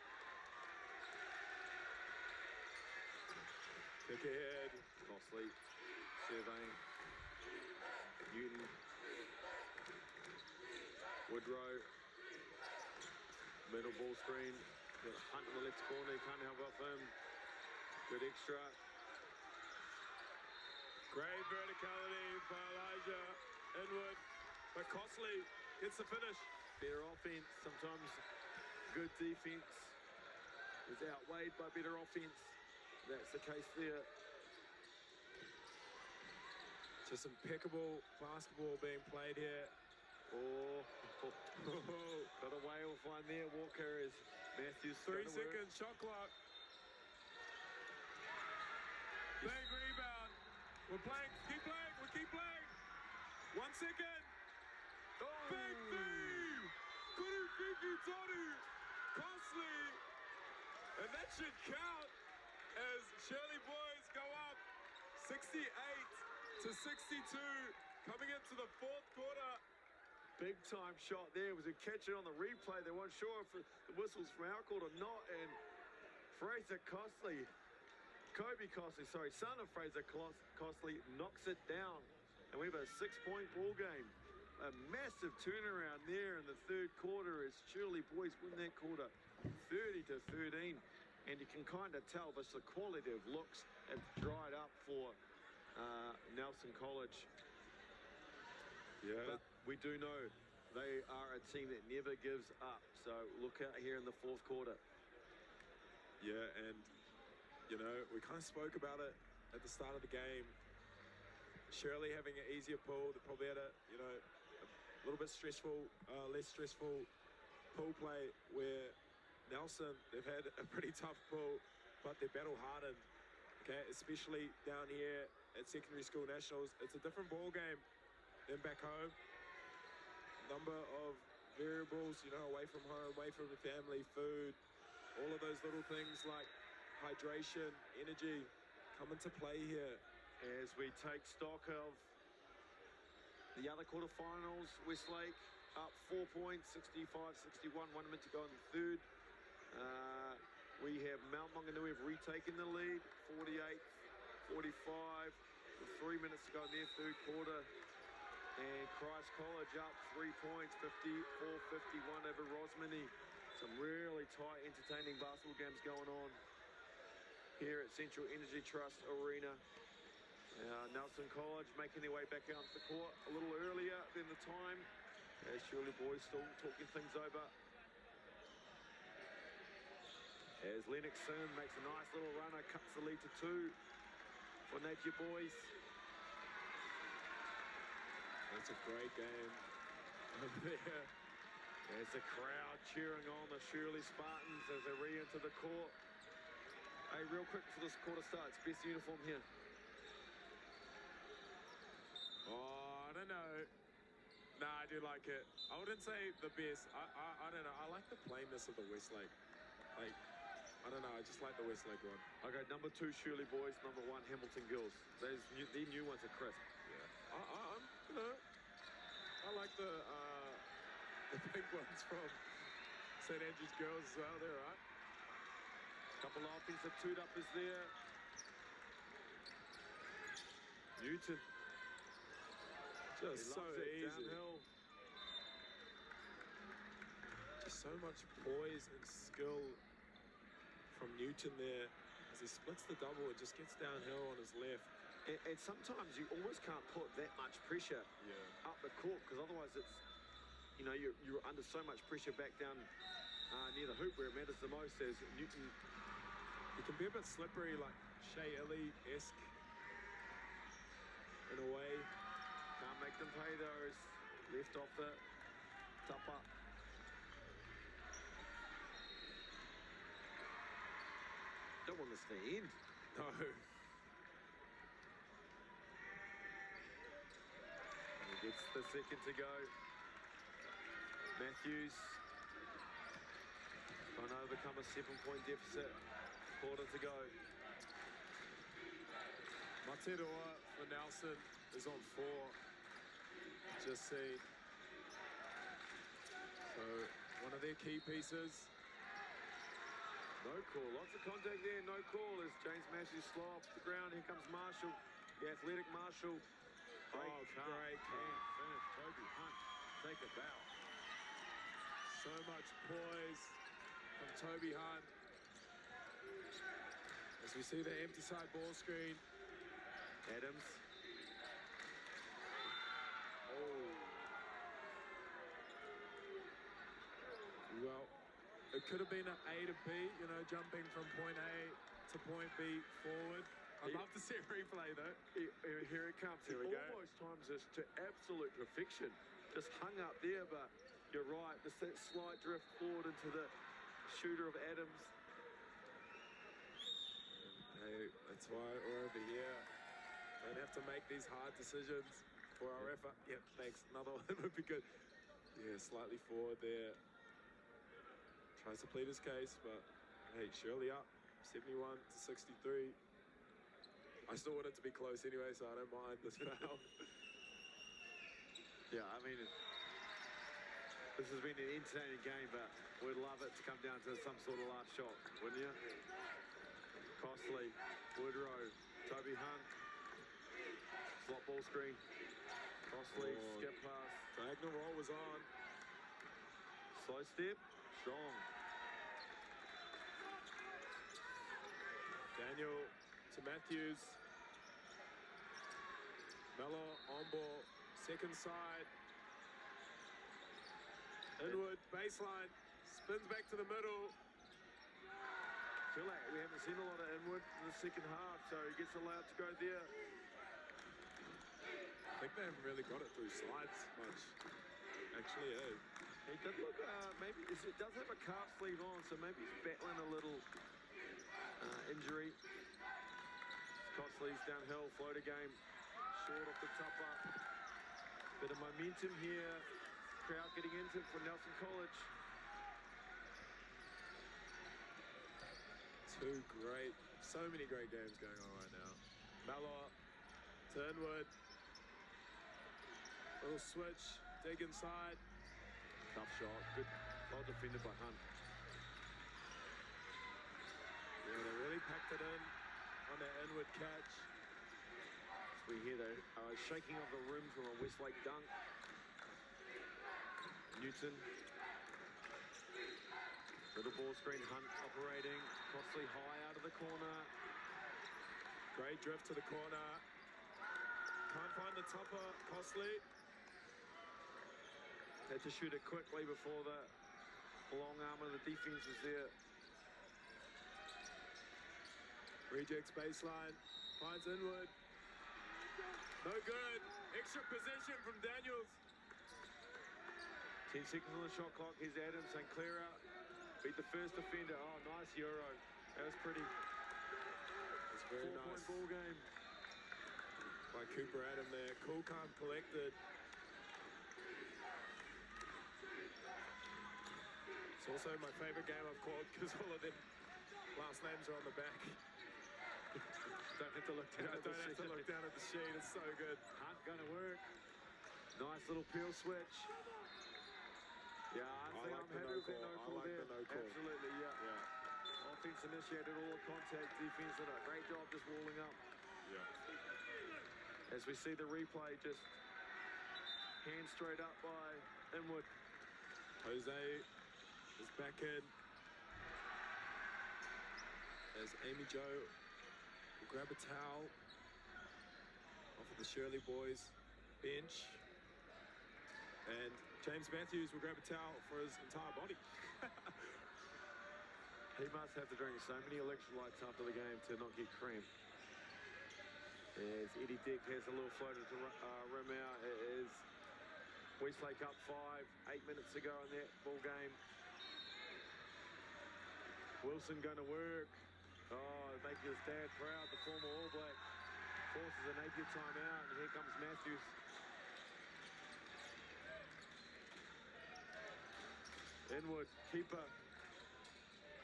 Kick ahead.
Costley surveying. Newton. Woodrow. Middle ball screen. Hunt in the left corner. Can't help off him. Good extra.
Great verticality by Elijah Inwood. But Costley gets the finish.
Better offense. Sometimes good defense is outweighed by better offense. That's the case there.
Just impeccable basketball being played here.
Got a whale find there. Walker is Matthews.
3 seconds, shot clock. Big rebound. We're playing, keep playing, we keep playing. 1 second.
Oh.
Big three. Kurifiki Toru. Costley. And that should count as Shirley Boys go up 68-62 coming into the fourth quarter.
Big time shot there. Was a catch it on the replay. They weren't sure if the whistle's from our court or not. And Fraser Costley, Kobe Costley, sorry, son of Fraser Costley, knocks it down. And we have a 6-point ball game. A massive turnaround there in the third quarter as Shirley Boys win that quarter 30-13. And you can kind of tell this, the quality of looks have dried up for Nelson College.
Yeah.
But we do know they are a team that never gives up. So look out here in the fourth quarter.
Yeah, and, you know, we kind of spoke about it at the start of the game. Shirley having an easier pull. They probably had a little bit stressful, less stressful pull play, where Nelson, they've had a pretty tough pull, but they're battle hardened, okay? Especially down here at secondary school nationals. It's a different ball game than back home. Number of variables, you know, away from home, away from the family, food, all of those little things like hydration, energy come into play here.
As we take stock of the other quarterfinals, Westlake up 4 points, 65-61, 1 minute to go in the third. We have Mount Maunganui have retaken the lead, 48-45, with 3 minutes to go in their third quarter. And Christ College up 3 points, 54-51 over Rosmini. Some really tight, entertaining basketball games going on here at Central Energy Trust Arena. Nelson College making their way back out onto the court a little earlier than the time, as Shirley Boys still talking things over. As Lennox Sin makes a nice little runner, cuts the lead to 2 for Napier Boys.
That's a great game over there.
There's the crowd cheering on the Shirley Spartans as they re-enter the court. Hey, real quick before this quarter starts, best uniform here.
Oh, I don't know. Nah, I do like it. I wouldn't say the best. I don't know. I like the plainness of the Westlake. Like, I don't know. I just like the Westlake one.
Okay, number 2 Shirley Boys, number 1 Hamilton Girls. Those new ones are crisp.
Yeah. I'm, you know, I like the pink ones from St. Andrews Girls as well. They're all right.
Couple of offensive two-uppers there. Newton.
Just so easy.
Downhill.
Just so much poise and skill from Newton there. As he splits the double, it just gets downhill on his left.
And sometimes you almost can't put that much pressure up the court, because otherwise it's, you know, you're under so much pressure back down near the hoop where it matters the most. As Newton,
he can be a bit slippery, like Shea Ellie-esque in a way.
can't make them pay those. Left off the top up. Don't want this to end.
No.
He gets the second to go. Matthews trying to overcome a 7-point deficit. Quarter to go.
Materoa for Nelson is on 4. Just see. So, one of their key pieces.
No call. Lots of contact there. No call as James Matthews slow off the ground. Here comes Marshall. The athletic Marshall.
Great
finish. Toby Hunt. Take a bow.
So much poise from Toby Hunt. As we see the empty side ball screen.
Adams.
Well, it could have been an A to B, you know, jumping from point A to point B forward. I'd love to see a replay, though.
Here it comes.
Here we go.
Almost times this to absolute perfection. Just hung up there, but you're right. Just that slight drift forward into the shooter of Adams.
Hey, that's why we're over here. Don't have to make these hard decisions for our effort. Yep, thanks. Another one would be good. Yeah, slightly forward there. Tries to plead his case, but hey, Shirley up, 71 to 63. I still want it to be close anyway, so I don't mind this foul.
Yeah, I mean, this has been an entertaining game, but we'd love it to come down to some sort of last shot, wouldn't you? Costley, Woodrow, Toby Hunt, slot ball screen. Costley, skip pass.
Diagonal roll was on.
Slow step, strong.
Daniel to Matthews. Mello on ball, second side. Inward, baseline, spins back to the middle.
Feel like we haven't seen a lot of Inwood in the second half, so he gets allowed to go there.
I think they haven't really got it through slides much. Actually, eh?
He does look, maybe, it does have a calf sleeve on, so maybe he's battling a little injury. Costley's downhill, floater game, short off the top up. Bit of momentum here. Crowd getting into it for Nelson College.
So many great games going on right now. Mellor to Inwood. Little switch, dig inside.
Tough shot, good, well defended by Hunt.
packed it in on that inward catch.
We hear the shaking of the room from a Westlake dunk. Newton. Little ball screen, Hunt operating. Costley high out of the corner.
Great drift to the corner. Can't find the topper, Costley.
Had to shoot it quickly before the long arm of the defense was there.
Rejects baseline, finds inward. No good. Extra possession from Daniels.
10 seconds on the shot clock. Here's Adams. St. Clara beat the first defender. Oh, nice Euro. That was pretty.
It's very nice.
4-point ball game.
By Cooper Adam there. Cool, calm, collected. It's also my favorite game I've called because all of them last names are on the back.
Don't have to look down.
I don't have to look down at the sheet. It's so good.
Hunt gonna work. Nice little peel switch. Yeah, I'm happy with that no call there. Absolutely, yeah. Offense initiated all the contact. Defense did a great job just walling up.
Yeah.
As we see the replay, just hand straight up by Inwood.
Jose is back in. As Amy Jo will grab a towel off of the Shirley Boys bench. And James Matthews will grab a towel for his entire body.
He must have to drink so many electrolytes after the game to not get cramp. As Eddie Dick has a little floater to rim out. It is Westlake up 5, 8 minutes to go in that ball game. Wilson going to work. Oh, making his dad proud, the former All Black. Forces a Napier timeout, and here comes Matthews. Inwood, keeper.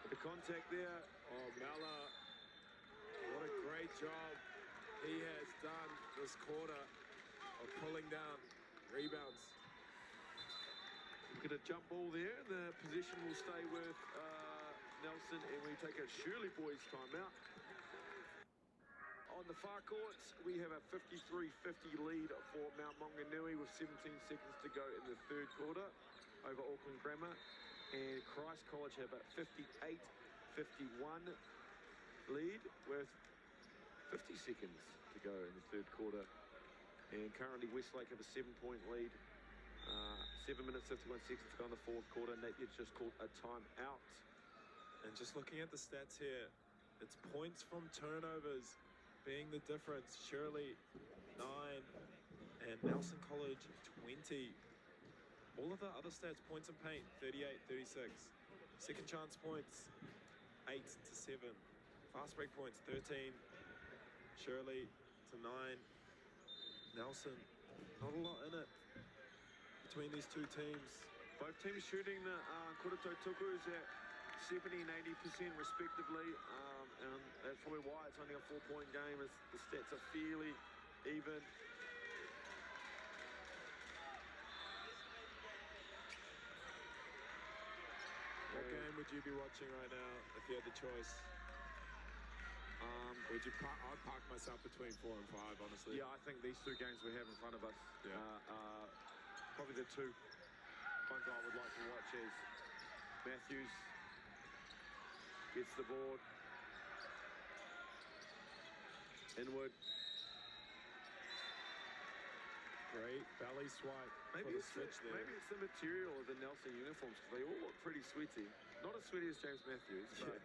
With the contact there.
Oh, Mella, what a great job he has done this quarter of pulling down rebounds.
Look at a jump ball there. The position will stay with Nelson, and we take a Shirley Boys timeout. On the far courts, we have a 53-50 lead for Mount Maunganui with 17 seconds to go in the third quarter over Auckland Grammar. And Christ College have a 58-51 lead with 50 seconds to go in the third quarter. And currently Westlake have a 7-point lead. 7 minutes, 51 seconds to go in the fourth quarter. Napier's just called a timeout.
And just looking at the stats here, it's points from turnovers being the difference. Shirley, 9, and Nelson College, 20. All of the other stats, points and paint, 38, 36. Second chance points, 8 to 7. Fast break points, 13. Shirley to 9. Nelson, not a lot in it between these two teams.
Both teams shooting the Kurato Tukus at 70 and 80% respectively, and that's probably why it's only a 4-point game, as the stats are fairly even.
What game would you be watching right now if you had the choice? I'd park myself between 4 and 5, honestly.
Yeah, I think these two games we have in front of us are probably the two ones I would like to watch. As Matthews gets the board. Inwood.
Great belly swipe.
Maybe it's the material of the Nelson uniforms, because they all look pretty sweaty. Not as sweaty as James Matthews, but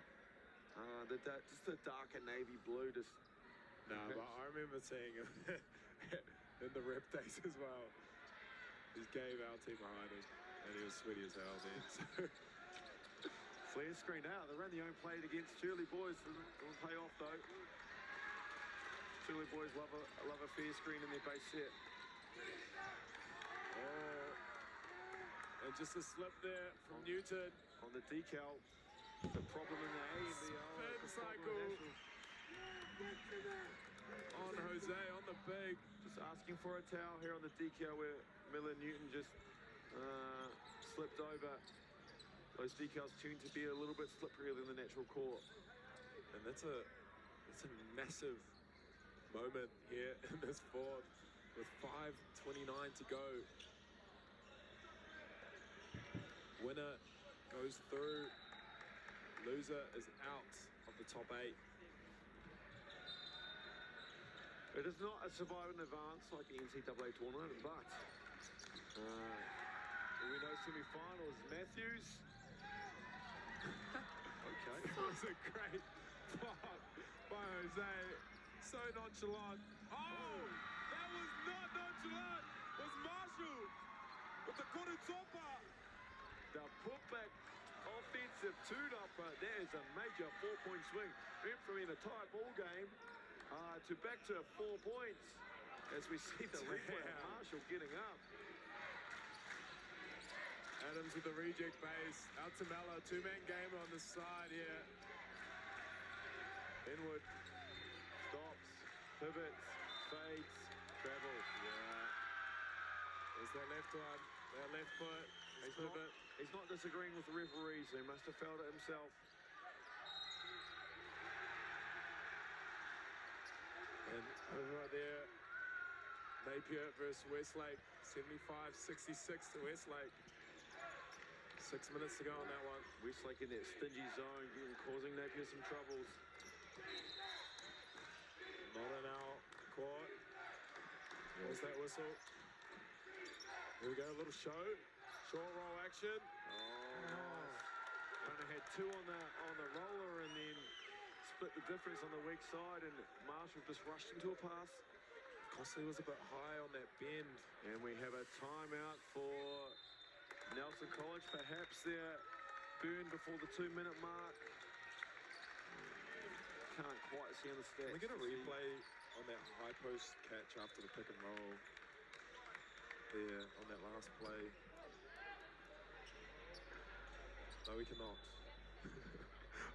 just the darker navy blue.
But I remember seeing him in the rep days as well. Just gave our team a hiding, and he was sweaty as hell then. So.
Flare screen out. They ran the own plate against Shirley Boys. Doesn't pay off though. Shirley Boys love a fair screen in their base set.
Oh, and just a slip there from Newton.
On the decal, the problem in the ANBL.
Spin cycle. On Jose, on the big.
Just asking for a towel here on the decal where Miller Newton just slipped over. Those decals tend to be a little bit slipperier than the natural court.
And that's a massive moment here in this fourth with 5:29 to go. Winner goes through. Loser is out of the top 8.
It is not a survive and advance like the NCAA tournament, but we know semi-finals. Matthews. Okay.
That was a great block by Jose. So nonchalant. Oh, that was not nonchalant. It was Marshall with the Kurutopa.
The putback offensive two-dopper. There is a major 4-point swing. Went from in a tight ball game to back to 4 points as we see the replay of Marshall getting up.
Adams with the reject base. Out to Mella. 2-man game on the side here.
Inwood stops, pivots, fades, travels. Yeah.
There's that left one. That left foot. Pivot.
He's not disagreeing with the referees. He must have felt it himself.
And over there, Napier versus Westlake. 75-66 to Westlake. 6 minutes to go on that one.
Westlake in that stingy zone, causing Napier some troubles.
Not in our court. What's that whistle? Here we go, a little show. Short roll action.
Oh, nice. Kind of had 2 on the roller and then split the difference on the weak side, and Marshall just rushed into a pass.
Costley was a bit high on that bend.
And we have a timeout for Nelson College. Perhaps they're burned before the 2-minute mark. Can't quite see on the stats.
Can we get a replay on that high post catch after the pick and roll there on that last play? No, we cannot.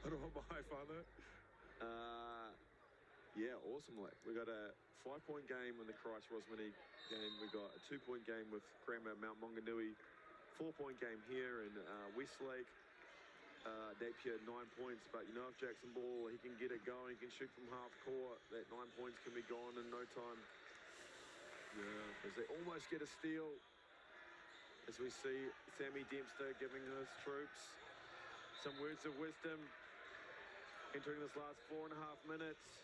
I don't want my high father.
Yeah, awesome. We got a 5-point game in the Christ-Rosmini game. We got a 2-point game with Cranmer Mount Maunganui. 4-point game here in Westlake. Napier 9 points, but you know if Jackson Ball, he can get it going, he can shoot from half court, that 9 points can be gone in no time.
Yeah.
As they almost get a steal, as we see Sammy Dempster giving his troops some words of wisdom entering this last 4.5 minutes.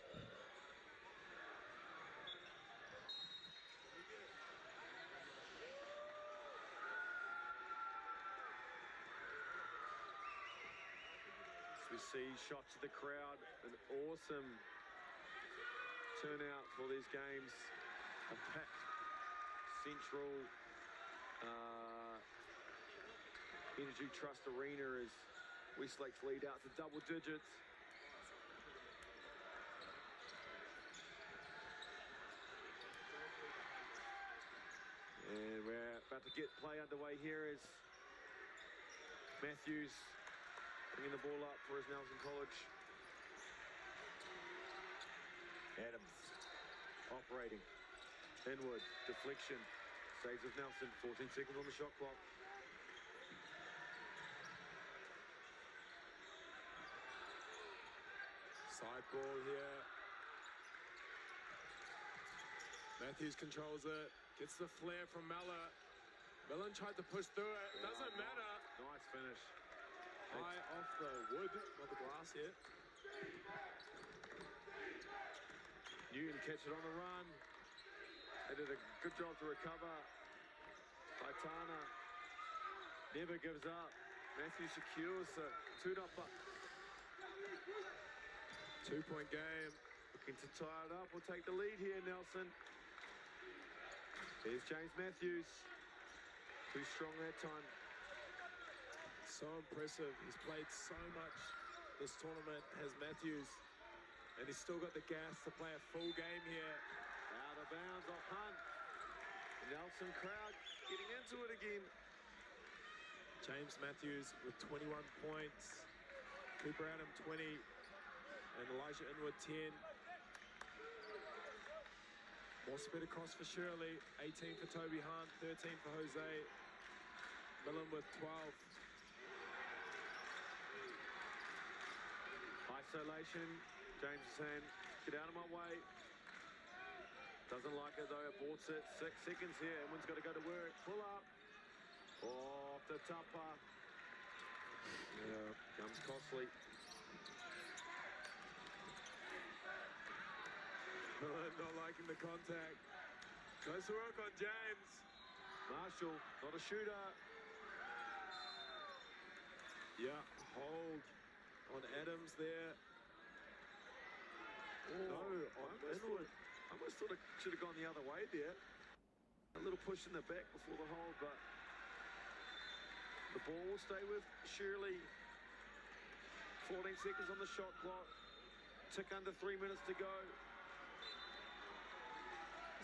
We see shots of the crowd, an awesome turnout for these games. A packed Central Energy Trust Arena as Westlake's lead out to double digits. And we're about to get play underway here as Matthews bringing the ball up for his Nelson College. Adams operating. Inwood, deflection. Saves of Nelson, 14 seconds on the shot clock.
Side ball here. Matthews controls it. Gets the flare from Mella. Millen tried to push through it. Doesn't matter.
Nice finish.
High off the wood, not the glass yet.
Newton catch it on the run. They did a good job to recover. Aitana never gives up. Matthew secures the 2-dopper.
2-point game.
Looking to tie it up. We'll take the lead here, Nelson. Here's James Matthews. Too strong that time.
So impressive. He's played so much this tournament, has Matthews. And he's still got the gas to play a full game here.
Out of bounds off Hunt. Nelson crowd getting into it again.
James Matthews with 21 points. Cooper Adam 20. And Elijah Inwood 10. More spit across for Shirley. 18 for Toby Hunt. 13 for Jose. Millen with 12.
High isolation. James is saying, get out of my way. Doesn't like it though, aborts it. 6 seconds here. Edwin's got to go to work. Pull up. Off the tupper. Yeah, comes costly.
Not liking the contact. Goes to work on James.
Marshall, not a shooter.
Yeah, hold on Adams there. No, on Inwood.
I almost thought it should have gone the other way there. A little push in the back before the hold, but the ball will stay with Shirley. 14 seconds on the shot clock. Tick under 3 minutes to go.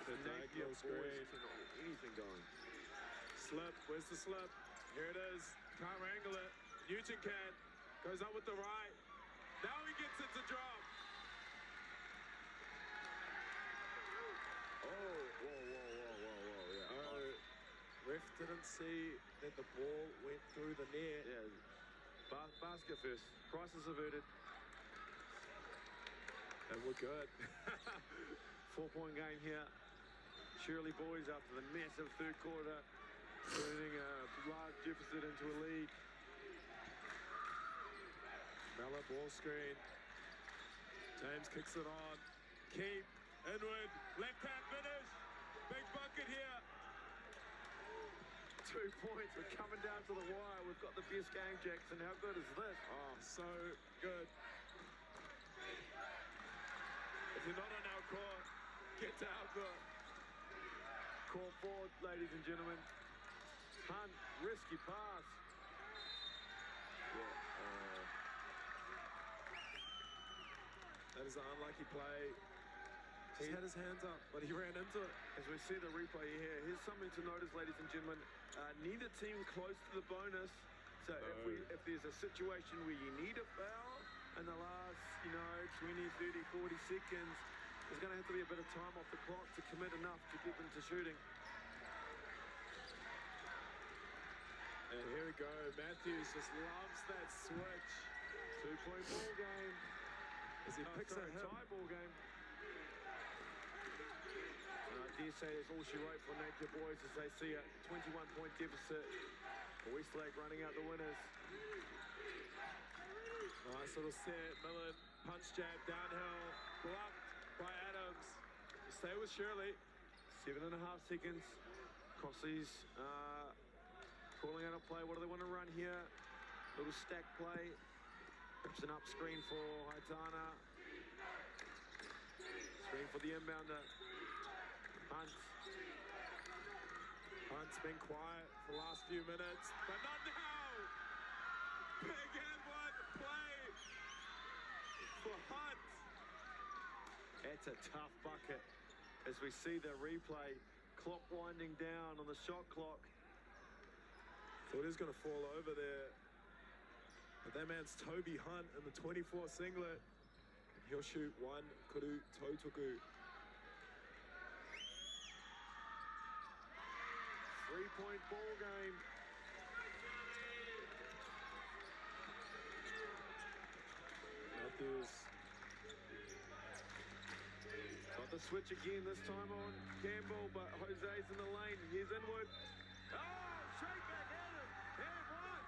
The
Napier
diagonal
boys
screen.
cannot get anything going.
Slip, where's the slip? Here it is. Can't wrangle it. Newton can. Goes up with the right. Now he gets it to drop.
Oh, whoa, yeah.
Oh, ref didn't see that the ball went through the net.
Yeah, basket first. Crisis averted.
And we're good.
4-point game here. Shirley Boys after the massive third quarter, turning a large deficit into a lead.
Mella ball screen. James kicks it on. Keep. Inward. Left hand finish. Big bucket here.
2 points. We're coming down to the wire. We've got the best game, Jackson. How good is this?
Oh, so good. If you're not on our court, get to our court.
Call forward, ladies and gentlemen. Hunt, risky pass.
Yeah. That is an unlucky play. He had his hands up, but he ran into it.
As we see the replay here, here's something to notice, ladies and gentlemen. Neither team close to the bonus. So if there's a situation where you need a foul in the last, 20, 30, 40 seconds, there's going to have to be a bit of time off the clock to commit enough to get them to shooting.
And here we go. Matthews just loves that switch.
2-point ball game.
As he picks
Sorry,
it him.
tie ball game. And I dare say that's all she wrote for Napier Boys as they see a 21-point deficit. Westlake running out the winners.
Nice little set. Millen punch jab downhill. Blocked by Adams. Stay with Shirley.
7.5 seconds. Crossies calling out a play. What do they want to run here? Little stack play. It's an up screen for Haitana. Screen for the inbounder. Hunt.
Hunt's been quiet for the last few minutes, but not now. Big and one play for Hunt.
That's a tough bucket. As we see the replay, clock winding down on the shot clock.
Thought he was going to fall over there. But that man's Toby Hunt in the 24 singlet. And he'll shoot one kuru tautuku.
3-point ball game.
Matthews.
Got the switch again, this time on Campbell, but Jose's in the lane. Here's Inwood. Oh, straight back at him. And one.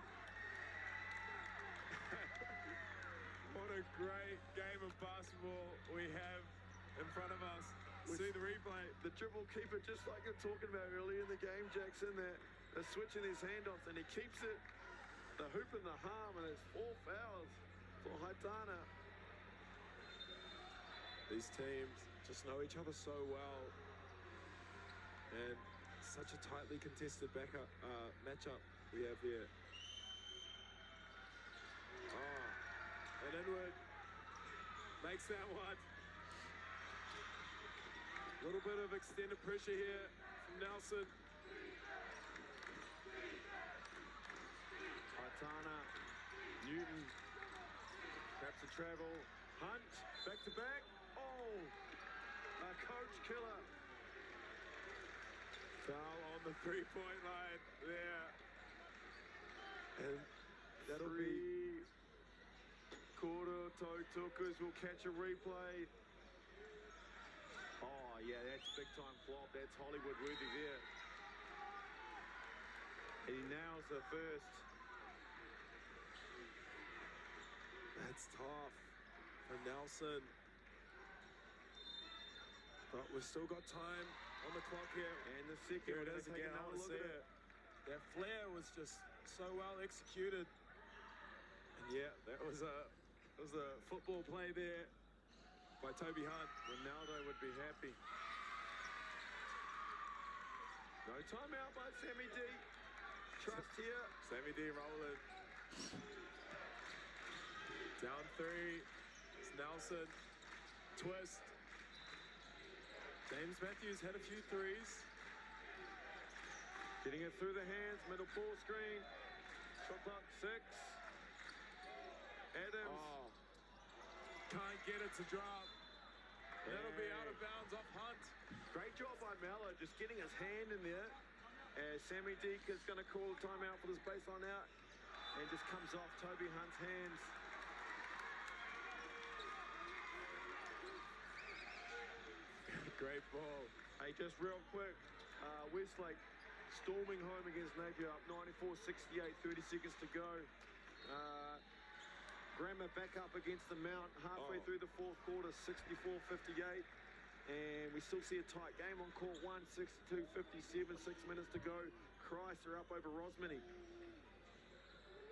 What a great game of basketball we have in front of us. See the replay.
The dribble keeper, just like you're talking about earlier in the game, Jackson, they're switching his handoffs and he keeps it, the hoop and the harm, and it's 4 fouls for Haitana.
These teams just know each other so well. And such a tightly contested matchup we have here. And Inwood makes that one. A little bit of extended pressure here from Nelson.
Haitana, Newton, perhaps a travel. Hunt, back to back. Oh, a coach killer.
Foul on the 3-point line there. And that'll be
Quarter toe tookers will catch a replay. Oh, yeah, that's big time flop. That's Hollywood worthy there. He nails the first.
That's tough for Nelson. But we've still got time on the clock here.
And the second,
Here it
we're
is
gonna take
again. I
another
want to
look
see
at
it. That flare was just so well executed. And yeah, that was a football play there by Toby Hunt.
Ronaldo would be happy. No timeout by Sammy D. Trust here.
Sammy D rolling. Down 3. It's Nelson. Twist. James Matthews had a few threes.
Getting it through the hands, middle ball screen. Shot clock 6. Adams.
Oh, can't get it to drop. That'll be out of bounds off Hunt.
Great job by Mallow, just getting his hand in there. As Sammy Deke is going to call timeout for this baseline out. And just comes off Toby Hunt's hands.
Great ball.
Hey, just real quick. Westlake storming home against Napier up 94-68, 30 seconds to go. Grammer back up against the Mount halfway through the fourth quarter, 64-58. And we still see a tight game on court 1, 62-57, 6 minutes to go. Christ are up over Rosmini.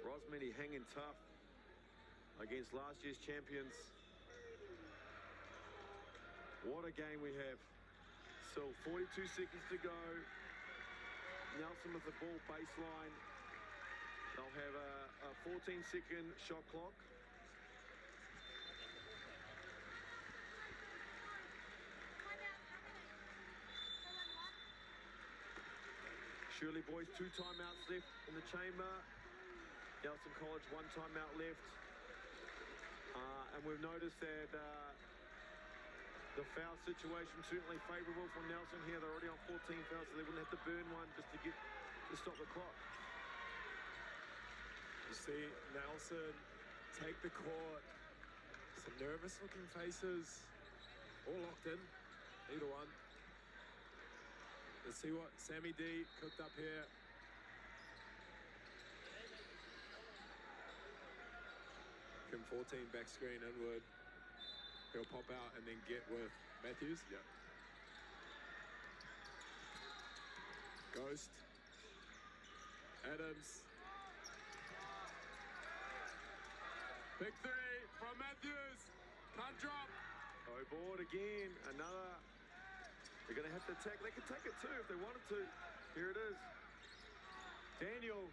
Rosmini hanging tough against last year's champions. What a game we have. So 42 seconds to go. Nelson with the ball baseline. They'll have a 14-second shot clock. Shirley Boys, 2 timeouts left in the chamber. Nelson College, 1 timeout left. And we've noticed that the foul situation certainly favourable for Nelson here. They're already on 14 fouls, so they wouldn't have to burn one just to stop the clock.
You see Nelson take the court. Some nervous looking faces. All locked in. Either one. Let's see what Sammy D cooked up here. Kim 14 back screen inward. He'll pop out and then get with Matthews. Yep. Ghost. Adams. Big 3 from Matthews. Can't drop.
Oh, board again. Another. They're going to have to attack. They could take it too if they wanted to. Here it is. Daniel.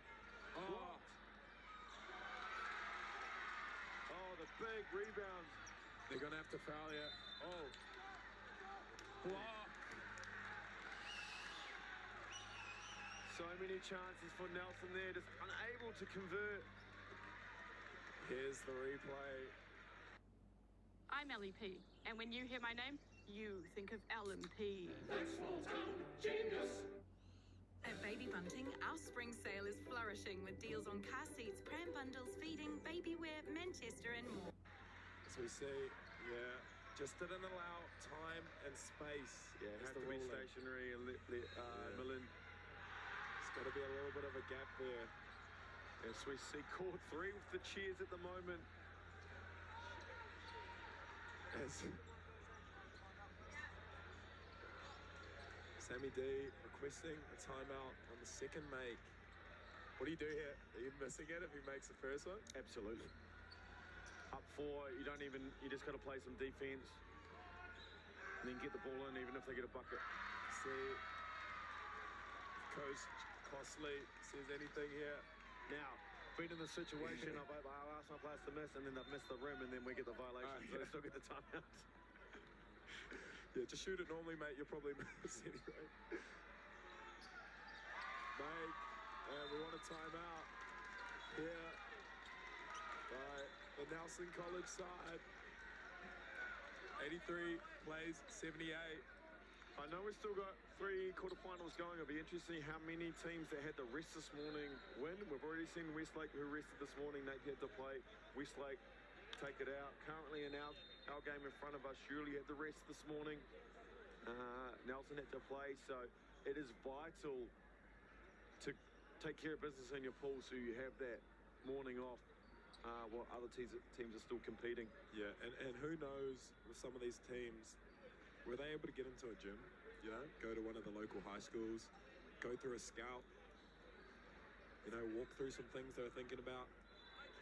Blocked. Oh, the big rebound.
They're going to have to foul here. Oh. Block.
So many chances for Nelson there, just unable to convert.
Here's the replay.
I'm Ellie P. And when you hear my name, you think of Ellen P.
That small town genius.
At Baby Bunting, our spring sale is flourishing with deals on car seats, pram bundles, feeding, baby wear, Manchester and more.
As we see, yeah, just didn't allow time and space.
Yeah,
That's
have
the
to be
ruling.
stationary and let Millen.
There's got to be a little bit of a gap there.
As we see court 3 with the cheers at the moment.
As Sammy D requesting a timeout on the second make. What do you do here? Are you missing it if he makes the first one?
Absolutely. Up 4, you just got to play some defense. And then get the ball in even if they get a bucket.
See, Coach Costly says anything here.
Now, been in the situation, I'll ask my players to miss, and then they've missed the rim, and then we get the violation, so they still get the timeout.
Yeah, just shoot it normally, mate. You'll probably miss anyway. Make, and we want a timeout here by the Nelson College side. 83 plays 78.
I know we've still got 3 quarterfinals going. It'll be interesting how many teams that had to rest this morning win. We've already seen Westlake, who rested this morning. They had to play Westlake take it out. Currently in our game in front of us, Shirley had the rest this morning. Nelson had to play, so it is vital to take care of business in your pool so you have that morning off while other teams are still competing.
Yeah, and who knows with some of these teams, were they able to get into a gym, you know, go to one of the local high schools, go through a scout, you know, walk through some things they're thinking about,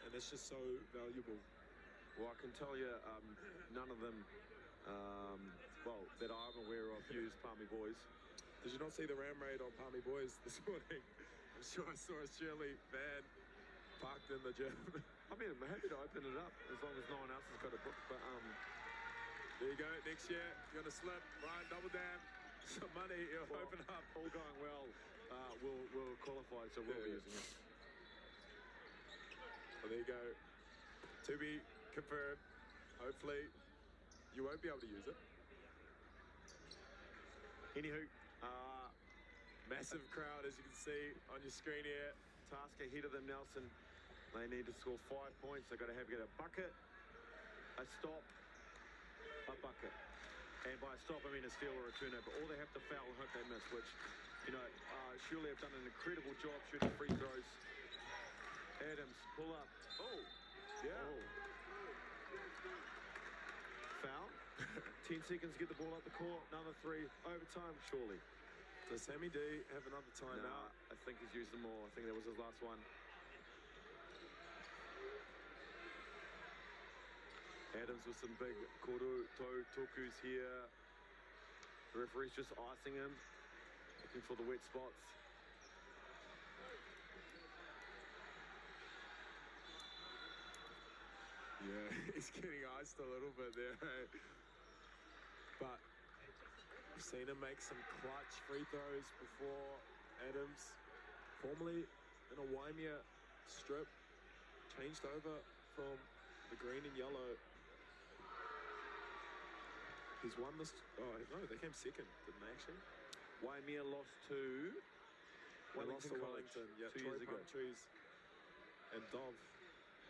and it's just so valuable.
Well, I can tell you, none of them, well, that I'm aware of, use Palmy Boys.
Did you not see the ram raid on Palmy Boys this morning? I'm sure I saw a Shirley van parked in the gym.
I mean, I'm happy to open it up as long as no one else has got a book, but
there you go, next year, you're gonna slip, Ryan, double dam, some money, you'll open up.
All going well, we'll qualify, so we'll be using it.
Well, there you go. To be confirmed. Hopefully, you won't be able to use it.
Anywho,
massive crowd, as you can see on your screen here.
Task ahead of them, Nelson. They need to score 5 points. They've got to get a bucket, a stop, a bucket. And by a stop, I mean a steal or a turnover. Or they have to foul and hope they miss, which, you know, Shirley have done an incredible job shooting free throws. Adams, pull up. Oh, yeah. Oh. Foul. 10 seconds to get the ball up the court. Another 3. Overtime, surely.
Does Sammy D have another timeout?
Nah, I think he's used them all. I think that was his last one. Adams with some big tokus here. The referee's just icing him, looking for the wet spots.
Yeah, he's getting iced a little bit there. But we've seen him make some clutch free throws before. Adams, formerly in a Waimea strip, changed over from the green and yellow. He's won this. Oh, no, they came second, didn't they actually?
Waimea lost to
Wellington
College
Wellington. Yeah,
2
Troy
years ago.
Palmtrees and Dov,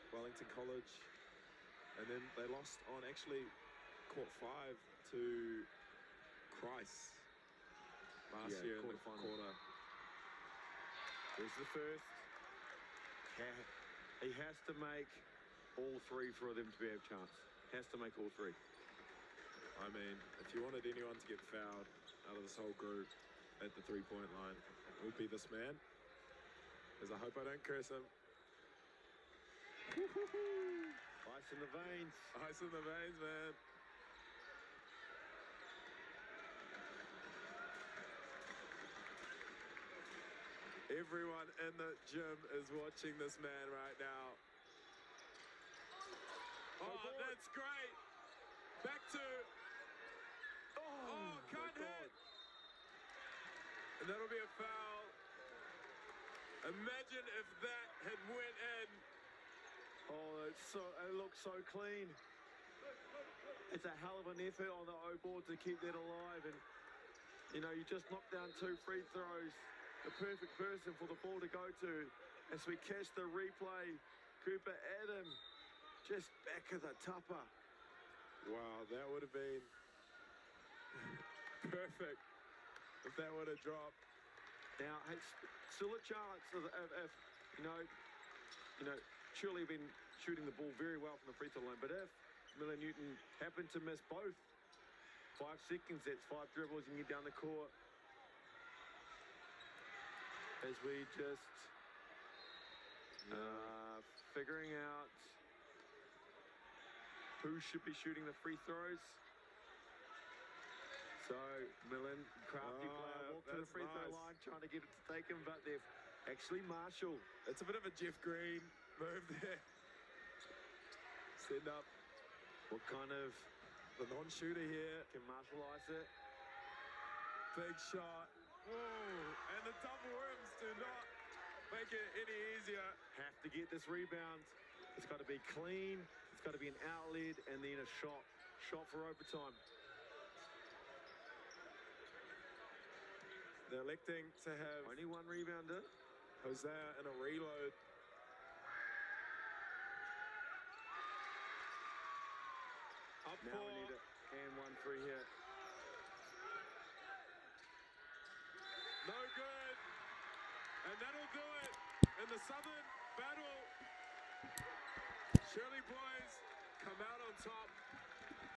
Wellington College. And then they lost on actually court 5 to Christ last year in the quarter.
There's the first. He has to make all 3 for them to be a chance. Has to make all 3.
I mean, if you wanted anyone to get fouled out of this whole group at the 3-point line, it would be this man. Because I hope I don't curse him.
Ice in the veins.
Ice in the veins, man. Everyone in the gym is watching this man right now. Oh, that's great. Back to... Oh, can't hit. And that'll be a foul. Imagine if that had went in.
Oh, it looks so clean. It's a hell of an effort on the O board to keep that alive. And, you know, you just knocked down 2 free throws. The perfect person for the ball to go to. As we catch the replay, Cooper Adam just back of the tupper.
Wow, that would have been perfect if that would have dropped.
Now, it's still a chance if you know, surely been shooting the ball very well from the free throw line, but if Miller Newton happened to miss both, 5 seconds, that's 5 dribbles and get down the court. As we just figuring out who should be shooting the free throws. So, Millen, crafty player, walked to the free throw line, trying to get it to take him, but they've actually Marshall.
It's a bit of a Jeff Green move there. Send up.
What kind of
the non-shooter here?
Can Marshall ice it?
Big shot. Whoa, and the double rims do not make it any easier.
Have to get this rebound. It's got to be clean. It's got to be an outlet and then a shot. Shot for overtime.
They're electing to have
only 1 rebounder.
Hosea in a reload.
Now we need a and 1-3 hit.
No good. And that'll do it in the Southern battle. Shirley Boys